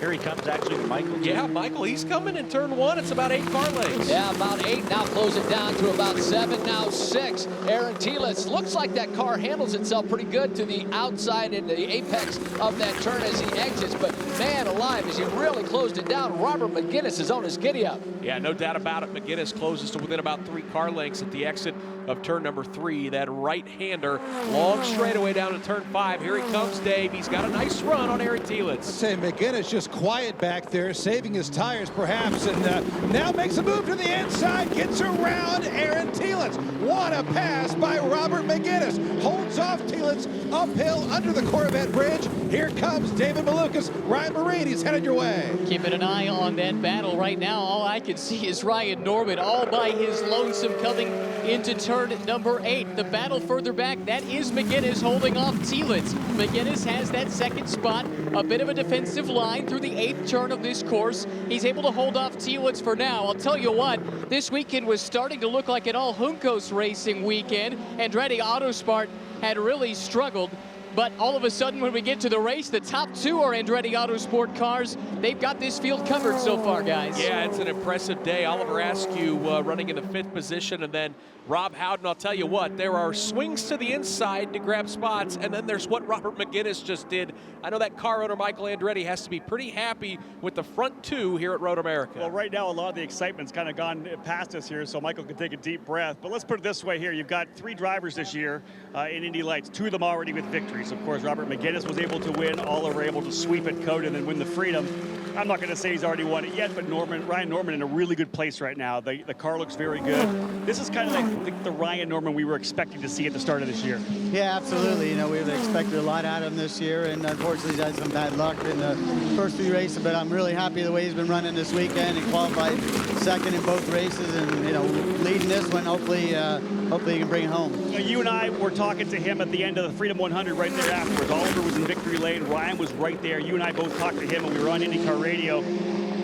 Here he comes, actually, Michael. Yeah, Michael, he's coming in turn 1. It's about 8 car lengths. Yeah, about 8. Now close it down to about 7. Now 6. Aaron Telitz. Looks like that car handles itself pretty good to the outside and the apex of that turn as he exits. But man alive, as he really closed it down, Robert McGinnis is on his giddy up. Yeah, no doubt about it. McGinnis closes to within about 3 car lengths at the exit of turn number 3. That right-hander, long straightaway down to turn 5. Here he comes, Dave. He's got a nice run on Aaron Telitz. Say McGinnis just quiet back there, saving his tires perhaps, and now makes a move to the inside, gets around Aaron Telitz. What a pass by Robert McGinnis. Holds off Telitz uphill under the Corvette Bridge. Here comes David Malukas. Ryan Marine, he's headed your way. Keeping an eye on that battle right now. All I can see is Ryan Norman all by his lonesome coming into turn number 8. The battle further back, that is McGinnis holding off Telitz. McGinnis has that 2nd spot, a bit of a defensive line through the 8th turn of this course. He's able to hold off Telitz for now. I'll tell you what, this weekend was starting to look like an all Juncos racing weekend. Andretti Autosport had really struggled. But all of a sudden, when we get to the race, the top 2 are Andretti Autosport cars. They've got this field covered so far, guys. Yeah, it's an impressive day. Oliver Askew running in the 5th position, and then Rob Howden, I'll tell you what, there are swings to the inside to grab spots, and then there's what Robert McGinnis just did. I know that car owner, Michael Andretti, has to be pretty happy with the front two here at Road America. Well, right now, a lot of the excitement's kind of gone past us here, so Michael can take a deep breath. But let's put it this way here. You've got 3 drivers this year in Indy Lights, 2 of them already with victories. Of course, Robert McGinnis was able to win. Oliver able to sweep at Code and then win the Freedom. I'm not going to say he's already won it yet, but Ryan Norman in a really good place right now. The car looks very good. This is kind of like the Ryan Norman we were expecting to see at the start of this year. Yeah, absolutely. You know, we expected a lot out of him this year, and unfortunately he's had some bad luck in the first few races, but I'm really happy the way he's been running this weekend. He qualified second in both races and, you know, leading this one. Hopefully he can bring it home. You and I were talking to him at the end of the Freedom 100 right there afterwards. Oliver was in victory lane. Ryan was right there. You and I both talked to him when we were on IndyCar Radio.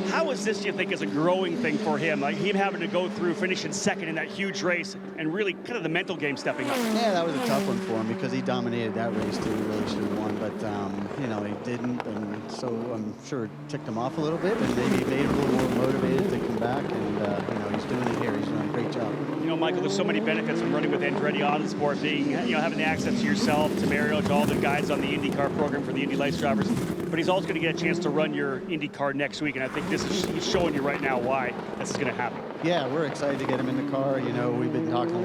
How is this, do you think, is a growing thing for him? Like him having to go through finishing second in that huge race and really kind of the mental game stepping up. Yeah, that was a tough one for him because he dominated that race too. He really should have won, but you know, he didn't, and so I'm sure it ticked him off a little bit and maybe made him a little more motivated to come back, and you know, he's doing it here. He's doing a great job. You know, Michael, there's so many benefits from running with Andretti Autosport, being, you know, having the access to yourself, to Mario, to all the guys on the IndyCar program for the Indy Lights drivers. But he's also going to get a chance to run your IndyCar next week, and I think he's showing you right now why this is going to happen. Yeah, we're excited to get him in the car. You know, we've been talking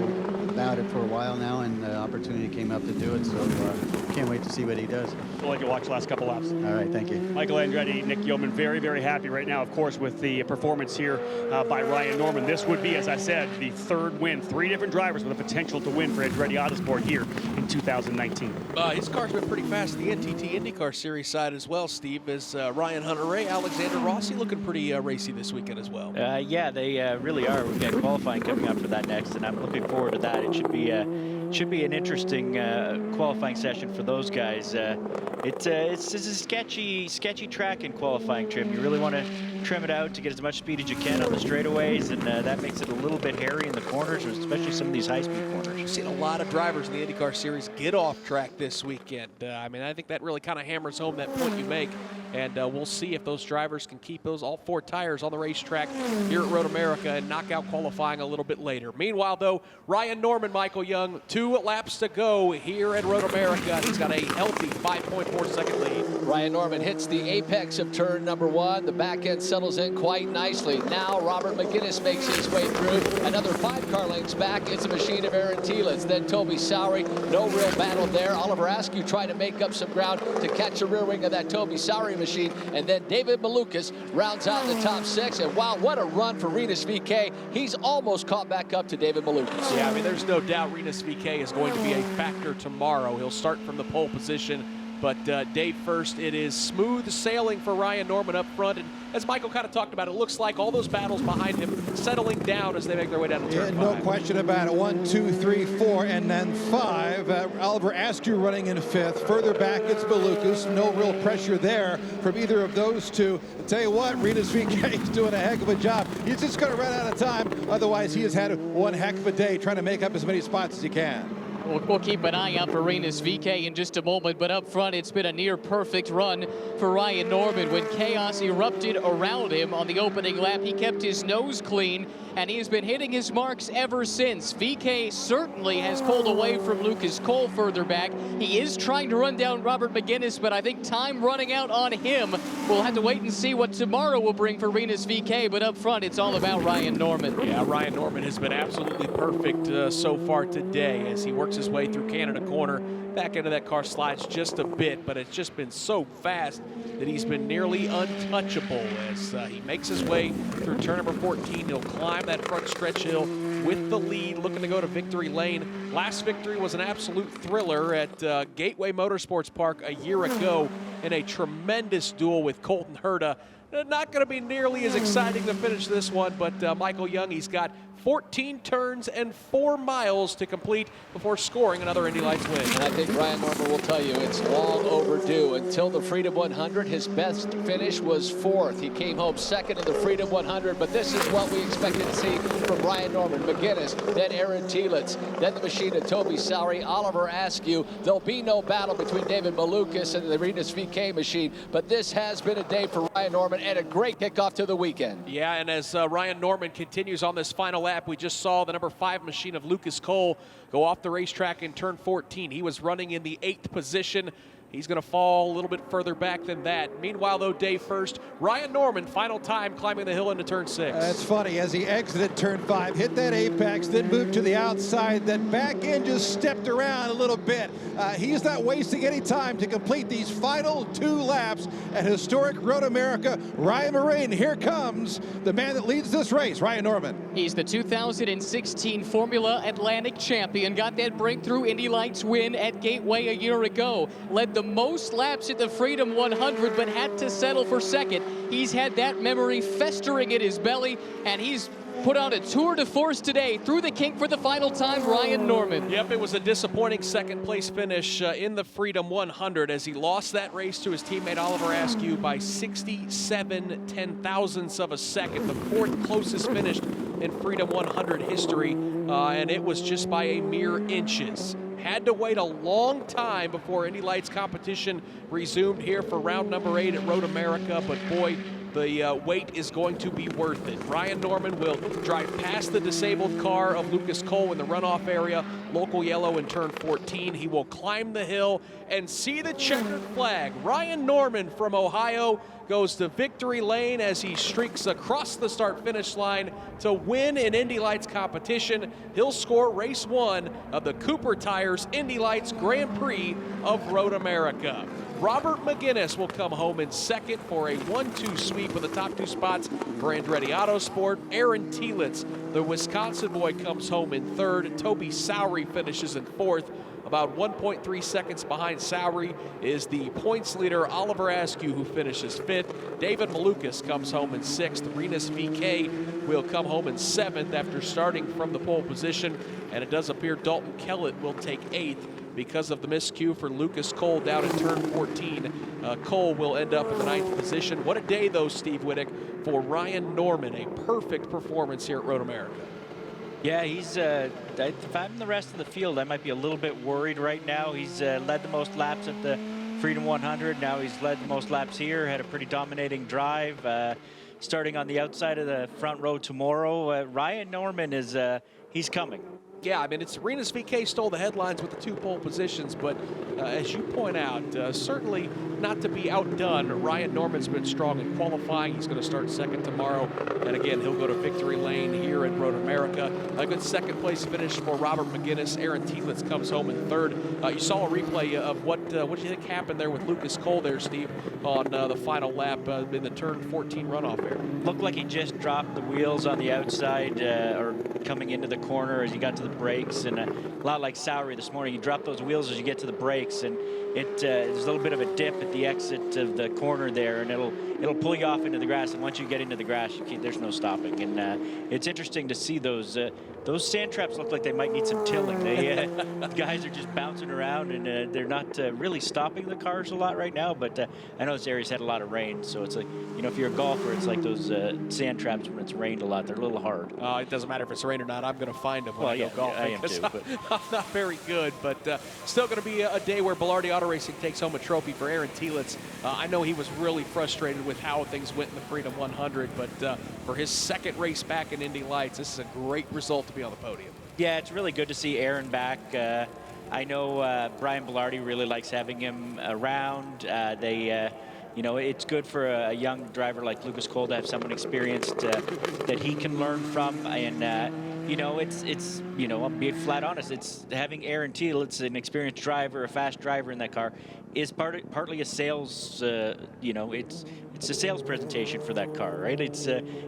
about it for a while now, and the opportunity came up to do it, so can't wait to see what he does. We'll let you watch the last couple laps. All right, thank you. Michael Andretti, Nick Yeoman, very, very happy right now, of course, with the performance here by Ryan Norman. This would be, as I said, the 3rd win. 3 different drivers with a potential to win for Andretti Autosport here in 2019. His car's been pretty fast the NTT IndyCar Series side as well, Steve, as Ryan Hunter-Ray, Alexander Rossi looking pretty racy this weekend as well. Yeah, they really are. We've got qualifying coming up for that next, and I'm looking forward to that. It should be an interesting qualifying session for those guys. It's a sketchy track in qualifying, Trim. You really want to trim it out to get as much speed as you can on the straightaways, and that makes it a little bit hairy in the corners, especially some of these high-speed corners. You've seen a lot of drivers in the IndyCar Series get off track this weekend. I mean, I think that really kind of hammers home that point you make, and we'll see if those drivers can keep all 4 tires on the racetrack here at Road America and knock out qualifying a little bit later. Meanwhile, though, Ryan Norman, Michael Young, 2 laps to go here at Road America. He's got a healthy 5.4-second lead. Ryan Norman hits the apex of turn number 1. The back end settles in quite nicely. Now Robert McGinnis makes his way through. Another 5 car lengths back. It's a machine of Aaron Telitz. Then Toby Sowery. No real battle there. Oliver Askew trying to make up some ground to catch the rear wing of that Toby Sowery machine. And then David Malukas rounds out the top 6. And wow, what a run for Rinus VeeKay. He's almost caught back up to David Malukas. Yeah, I mean, there's no doubt Rinus VeeKay is going to be a factor tomorrow. He'll start from the pole position. But Dave, first, it is smooth sailing for Ryan Norman up front. And as Michael kind of talked about, it looks like all those battles behind him settling down as they make their way down the turn. No question about it. 1, 2, 3, 4, and then 5. Oliver Askew running in 5th. Further back, it's Malukas. No real pressure there from either of those two. I'll tell you what, Rinus VeeKay is doing a heck of a job. He's just going to run out of time. Otherwise, he has had one heck of a day trying to make up as many spots as he can. We'll keep an eye out for Rinus VeeKay in just a moment, but up front, it's been a near-perfect run for Ryan Norman. When chaos erupted around him on the opening lap, he kept his nose clean, and he has been hitting his marks ever since. VeeKay certainly has pulled away from Lucas Cole further back. He is trying to run down Robert McGinnis, but I think time running out on him. We'll have to wait and see what tomorrow will bring for Rinus VeeKay, but up front, it's all about Ryan Norman. Yeah, Ryan Norman has been absolutely perfect so far today as he works his way through Canada Corner. Back end of that car slides just a bit, but it's just been so fast that he's been nearly untouchable as he makes his way through turn number 14. He'll climb that front stretch hill with the lead, looking to go to victory lane. Last victory was an absolute thriller at Gateway Motorsports Park a year ago in a tremendous duel with Colton Herta. Not going to be nearly as exciting to finish this one, but Michael Young, he's got 14 turns and 4 miles to complete before scoring another Indy Lights win. And I think Ryan Norman will tell you it's long overdue. Until the Freedom 100, his best finish was 4th. He came home 2nd in the Freedom 100, but this is what we expected to see from Ryan Norman, McGinnis, then Aaron Telitz, then the machine of Toby Sowery, Oliver Askew. There'll be no battle between David Malukas and the Rinus VK machine, but this has been a day for Ryan Norman and a great kickoff to the weekend. Yeah, and as Ryan Norman continues on this final lap, we just saw the number 5 machine of Lucas Cole go off the racetrack in turn 14. He was running in the 8th position. He's going to fall a little bit further back than that. Meanwhile, though, day first, Ryan Norman, final time climbing the hill into turn 6. That's funny. As he exited turn 5, hit that apex, then moved to the outside. That back end just stepped around a little bit. He's not wasting any time to complete these final 2 laps at historic Road America. Ryan Marine, here comes the man that leads this race, Ryan Norman. He's the 2016 Formula Atlantic champion. Got that breakthrough Indy Lights win at Gateway a year ago. Led the most laps at the Freedom 100, but had to settle for 2nd. He's had that memory festering in his belly, and he's put on a tour de force today. Through the kink for the final time, Ryan Norman. Yep, it was a disappointing 2nd place finish in the Freedom 100 as he lost that race to his teammate Oliver Askew by 67 ten-thousandths of a second, the 4th closest finish in Freedom 100 history, and it was just by a mere inches. Had to wait a long time before Indy Lights competition resumed here for round number 8 at Road America, but boy, the wait is going to be worth it. Ryan Norman will drive past the disabled car of Lucas Cole in the runoff area, local yellow in turn 14. He will climb the hill and see the checkered flag. Ryan Norman from Ohio goes to victory lane as he streaks across the start-finish line to win an Indy Lights competition. He'll score race 1 of the Cooper Tires Indy Lights Grand Prix of Road America. Robert McGinnis will come home in 2nd for a 1-2 sweep with the top 2 spots for Andretti Autosport. Aaron Telitz, the Wisconsin boy, comes home in 3rd. Toby Sowery finishes in 4th. About 1.3 seconds behind Sowery is the points leader, Oliver Askew, who finishes 5th. David Malukas comes home in 6th. Rinus VK will come home in 7th after starting from the pole position. And it does appear Dalton Kellett will take 8th because of the miscue for Lucas Cole down in turn 14. Cole will end up in the 9th position. What a day, though, Steve Wittick, for Ryan Norman. A perfect performance here at Road America. Yeah, he's, if I'm the rest of the field, I might be a little bit worried right now. He's led the most laps at the Freedom 100. Now he's led the most laps here, had a pretty dominating drive. Starting on the outside of the front row tomorrow, Ryan Norman is, he's coming. Yeah, I mean, it's Rinus VK stole the headlines with the 2 pole positions, but as you point out, certainly not to be outdone. Ryan Norman's been strong in qualifying. He's going to start 2nd tomorrow, and again, he'll go to victory lane here at Road America. A good 2nd place finish for Robert McGinnis. Aaron Telitz comes home in 3rd. You saw a replay of what do you think happened there with Lucas Cole there, Steve, on the final lap in the turn 14 runoff area. Looked like he just dropped the wheels on the outside or coming into the corner as he got to the brakes, and a lot like Sowery this morning, you drop those wheels as you get to the brakes, and there's a little bit of a dip at the exit of the corner there, and it'll pull you off into the grass, and once you get into the grass, there's no stopping. And it's interesting to see those sand traps look like they might need some tilling. They guys are just bouncing around, and they're not really stopping the cars a lot right now, but I know this area's had a lot of rain, so it's like, if you're a golfer, it's like those sand traps when it's rained a lot. They're a little hard. It doesn't matter if it's rain or not. I'm going to find them when I go golfing. I am too, but I'm not very good, but still going to be a day where Belardi Auto Racing takes home a trophy for Aaron Telitz. I know he was really frustrated with how things went in the Freedom 100, but for his 2nd race back in Indy Lights, this is a great result to be on the podium. Yeah, it's really good to see Aaron back. I know Brian Belardi really likes having him around. It's good for a young driver like Lucas Cole to have someone experienced that he can learn from. And, I'll be flat honest, it's having Aaron Telitz, an experienced driver, a fast driver in that car, is partly a sales, it's a sales presentation for that car, right?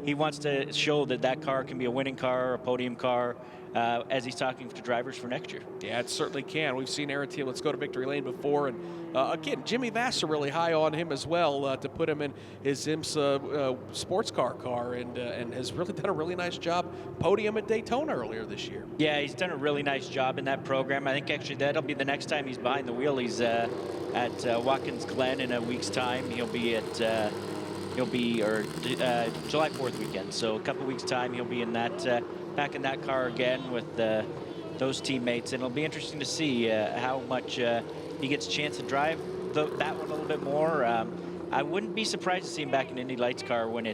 He wants to show that car can be a winning car, a podium car, as he's talking to drivers for next year. Yeah, it certainly can. We've seen Aaron Telitz go to victory lane before, and again, Jimmy Vassar really high on him as well to put him in his IMSA sports car, and has really done a really nice job. Podium at Daytona earlier this year. Yeah, he's done a really nice job in that program. I think actually that'll be the next time he's behind the wheel. He's at Watkins Glen in a week's time. He'll be at July 4th weekend. So a couple weeks time, he'll be in that back in that car again with those teammates, and it'll be interesting to see how much he gets a chance to drive that one a little bit more. I wouldn't be surprised to see him back in Indy Lights car when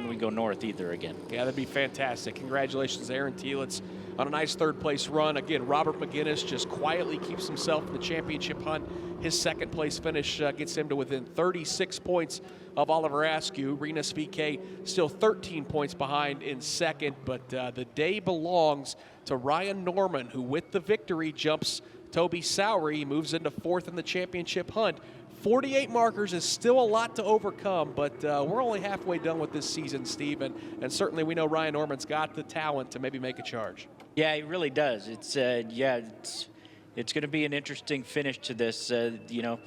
we go north either again. Yeah, that'd be fantastic. Congratulations, Aaron Telitz, on a nice third-place run. Again, Robert McGinnis just quietly keeps himself in the championship hunt. His second-place finish gets him to within 36 points of Oliver Askew. Rinus VeeKay still 13 points behind in second, but the day belongs to Ryan Norman, who with the victory jumps Toby Sowery, moves into fourth in the championship hunt. 48 markers is still a lot to overcome, but we're only halfway done with this season, Steve, and certainly we know Ryan Norman's got the talent to maybe make a charge. Yeah, he really does. It's going to be an interesting finish to this. You know,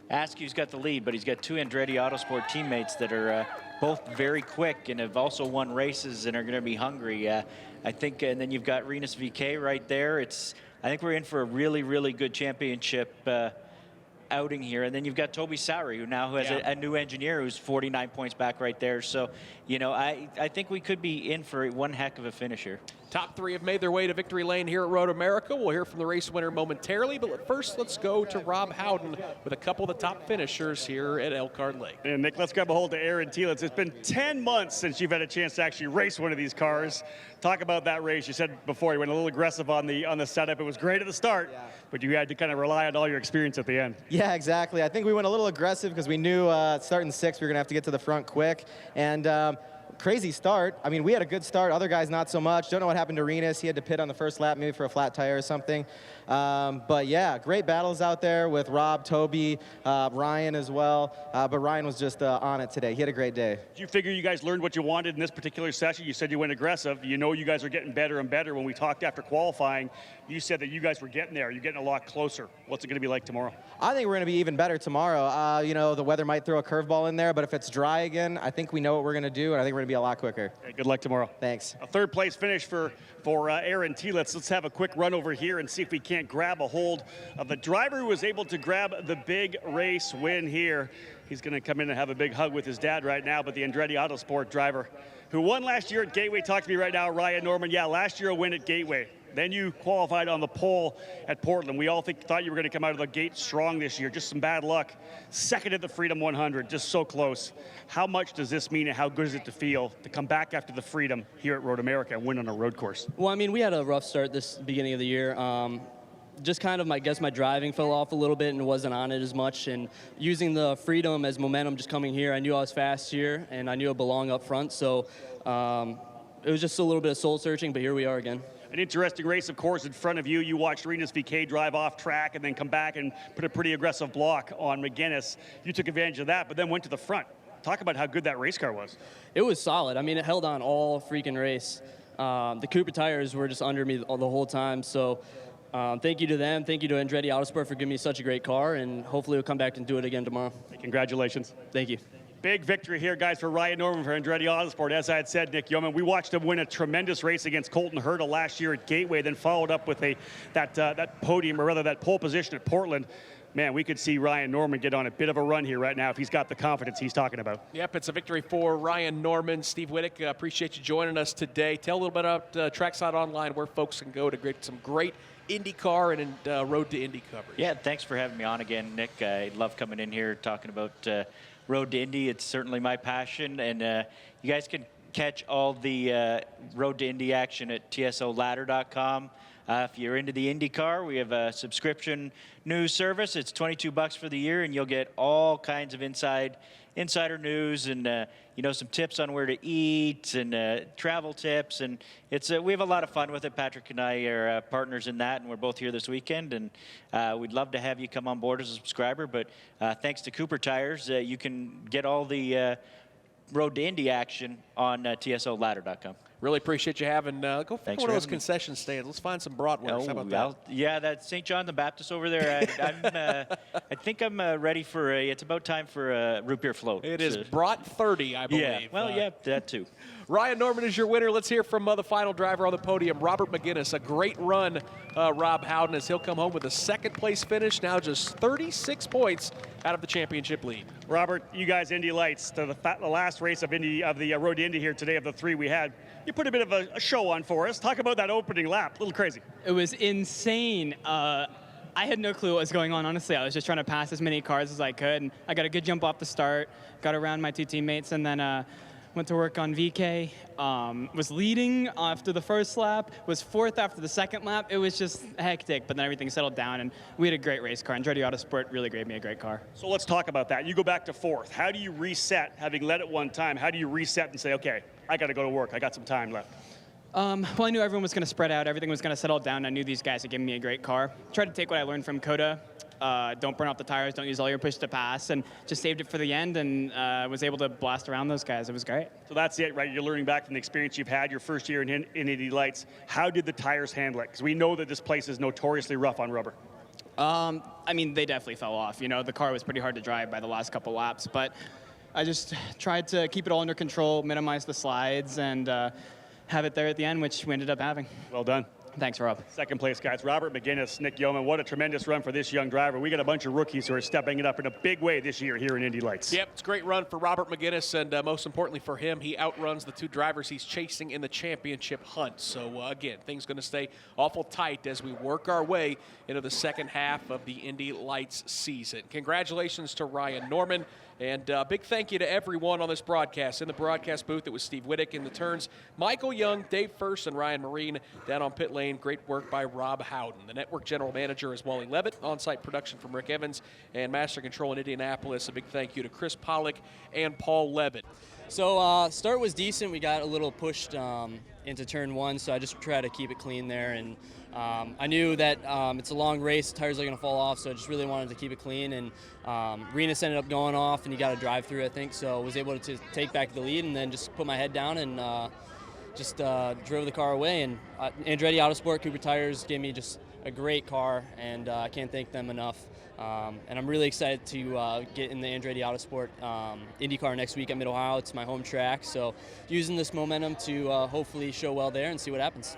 Askew's got the lead, but he's got two Andretti Autosport teammates that are both very quick and have also won races and are going to be hungry. I think, and then you've got Rinus VeeKay right there. I think we're in for a really, really good championship outing here. And then you've got Toby Sowery, who now has a new engineer who's 49 points back right there. So, you know, I think we could be in for one heck of a finisher. Top three have made their way to victory lane here at Road America. We'll hear from the race winner momentarily, but first let's go to Rob Howden with a couple of the top finishers here at Elkhart Lake. And Nick, let's grab a hold of Aaron Telitz. It's been 10 months since you've had a chance to actually race one of these cars. Talk about that race. You said before you went a little aggressive on the setup. It was great at the start, but you had to kind of rely on all your experience at the end. Yeah, exactly. I think we went a little aggressive because we knew starting sixth we were going to have to get to the front quick. And crazy start. I mean, we had a good start. Other guys not so much. Don't know what happened to Rinus. He had to pit on the first lap, maybe for a flat tire or something. But yeah, great battles out there with Rob, Toby, Ryan as well. But Ryan was just on it today. He had a great day. Did you figure you guys learned what you wanted in this particular session? You said you went aggressive. You know you guys are getting better and better. When we talked after qualifying, you said that you guys were getting there. You're getting a lot closer. What's it going to be like tomorrow? I think we're going to be even better tomorrow. You know, the weather might throw a curveball in there, but if it's dry again, I think we know what we're going to do, and I think we're going to be a lot quicker. Okay, good luck tomorrow. Thanks. A third place finish for Aaron Telitz. Let's have a quick run over here and see if we can't grab a hold of the driver who was able to grab the big race win here. He's going to come in and have a big hug with his dad right now, but the Andretti Autosport driver who won last year at Gateway. Talk to me right now, Ryan Norman. Yeah, last year a win at Gateway. Then you qualified on the pole at Portland. We all thought you were going to come out of the gate strong this year. Just some bad luck. Second at the Freedom 100, just so close. How much does this mean and how good is it to feel to come back after the Freedom here at Road America and win on a road course? Well, I mean, we had a rough start this beginning of the year. Just kind of, I guess my driving fell off a little bit and wasn't on it as much. And using the Freedom as momentum just coming here, I knew I was fast here and I knew I belonged up front. So it was just a little bit of soul searching, but here we are again. An interesting race, of course, in front of you. You watched Rinus VeeKay drive off track and then come back and put a pretty aggressive block on McGinnis. You took advantage of that, but then went to the front. Talk about how good that race car was. It was solid. I mean, it held on all freaking race. The Cooper tires were just under me the whole time. So thank you to them. Thank you to Andretti Autosport for giving me such a great car, and hopefully we'll come back and do it again tomorrow. Congratulations. Thank you. Big victory here, guys, for Ryan Norman for Andretti Autosport. As I had said, Nick Yeoman, we watched him win a tremendous race against Colton Herta last year at Gateway, then followed up with that podium, or rather that pole position at Portland. Man, we could see Ryan Norman get on a bit of a run here right now if he's got the confidence he's talking about. Yep, it's a victory for Ryan Norman. Steve Whittick, appreciate you joining us today. Tell a little bit about Trackside Online, where folks can go to get some great IndyCar and Road to Indy coverage. Yeah, thanks for having me on again, Nick. I love coming in here talking about Road to Indy. It's certainly my passion, and you guys can catch all the Road to Indy action at tsoladder.com. If you're into the IndyCar, we have a subscription news service. It's $22 for the year, and you'll get all kinds of insider news and you know, some tips on where to eat and travel tips. And it's we have a lot of fun with it. Patrick and I are partners in that, and we're both here this weekend. And we'd love to have you come on board as a subscriber. But thanks to Cooper Tires, you can get all the Road to Indy action on TSOladder.com. Really appreciate you having. Go find Thanks one of for those having me. concession stands. Let's find some bratwurst. How about that? Yeah, that's St. John the Baptist over there. I think I'm ready for it's about time for a root beer float. It is brat 30, I believe. Yeah, well, yeah, that too. Ryan Norman is your winner. Let's hear from the final driver on the podium, Robert McGinnis. A great run, Rob Howden, as he'll come home with a second-place finish, now just 36 points out of the championship lead. Robert, you guys, Indy Lights, the last race of Indy the Road to Indy here today of the 3 we had. You put a bit of a show on for us. Talk about that opening lap. A little crazy. It was insane. I had no clue what was going on, honestly. I was just trying to pass as many cars as I could, and I got a good jump off the start, got around my 2 teammates, and then went to work on VK. Was leading after the first lap, was 4th after the second lap. It was just hectic, but then everything settled down, and we had a great race car. Andretti Autosport really gave me a great car. So let's talk about that. You go back to 4th. How do you reset, having led it one time, how do you reset and say, okay, I got to go to work. I got some time left. Well, I knew everyone was going to spread out. Everything was going to settle down. I knew these guys had given me a great car. Tried to take what I learned from Coda. Don't burn off the tires. Don't use all your push to pass. And just saved it for the end and was able to blast around those guys. It was great. So that's it, right? You're learning back from the experience you've had your first year in Indy Lights. How did the tires handle it? Because we know that this place is notoriously rough on rubber. I mean, they definitely fell off. You know, the car was pretty hard to drive by the last couple laps. But I just tried to keep it all under control, minimize the slides, and have it there at the end, which we ended up having. Well done. Thanks, Rob. Second place, guys. Robert McGinnis, Nick Yeoman. What a tremendous run for this young driver. We got a bunch of rookies who are stepping it up in a big way this year here in Indy Lights. Yep, it's a great run for Robert McGinnis, and most importantly for him, he outruns the 2 drivers he's chasing in the championship hunt. So, again, things going to stay awful tight as we work our way into the second half of the Indy Lights season. Congratulations to Ryan Norman. And big thank you to everyone on this broadcast. In the broadcast booth, it was Steve Whittick. In the turns, Michael Young, Dave First, and Ryan Marine. Down on pit lane, great work by Rob Howden. The network general manager is Wally Levitt. On-site production from Rick Evans. And master control in Indianapolis. A big thank you to Chris Pollock and Paul Levitt. So start was decent. We got a little pushed into turn 1, so I just try to keep it clean there. And I knew that it's a long race, tires are going to fall off, so I just really wanted to keep it clean. And Renus ended up going off, and he got a drive through, I think, so I was able to take back the lead and then just put my head down and just drove the car away. And Andretti Autosport, Cooper Tires gave me just a great car, and I can't thank them enough. And I'm really excited to get in the Andretti Autosport IndyCar next week at Mid-Ohio. It's my home track, so using this momentum to hopefully show well there and see what happens.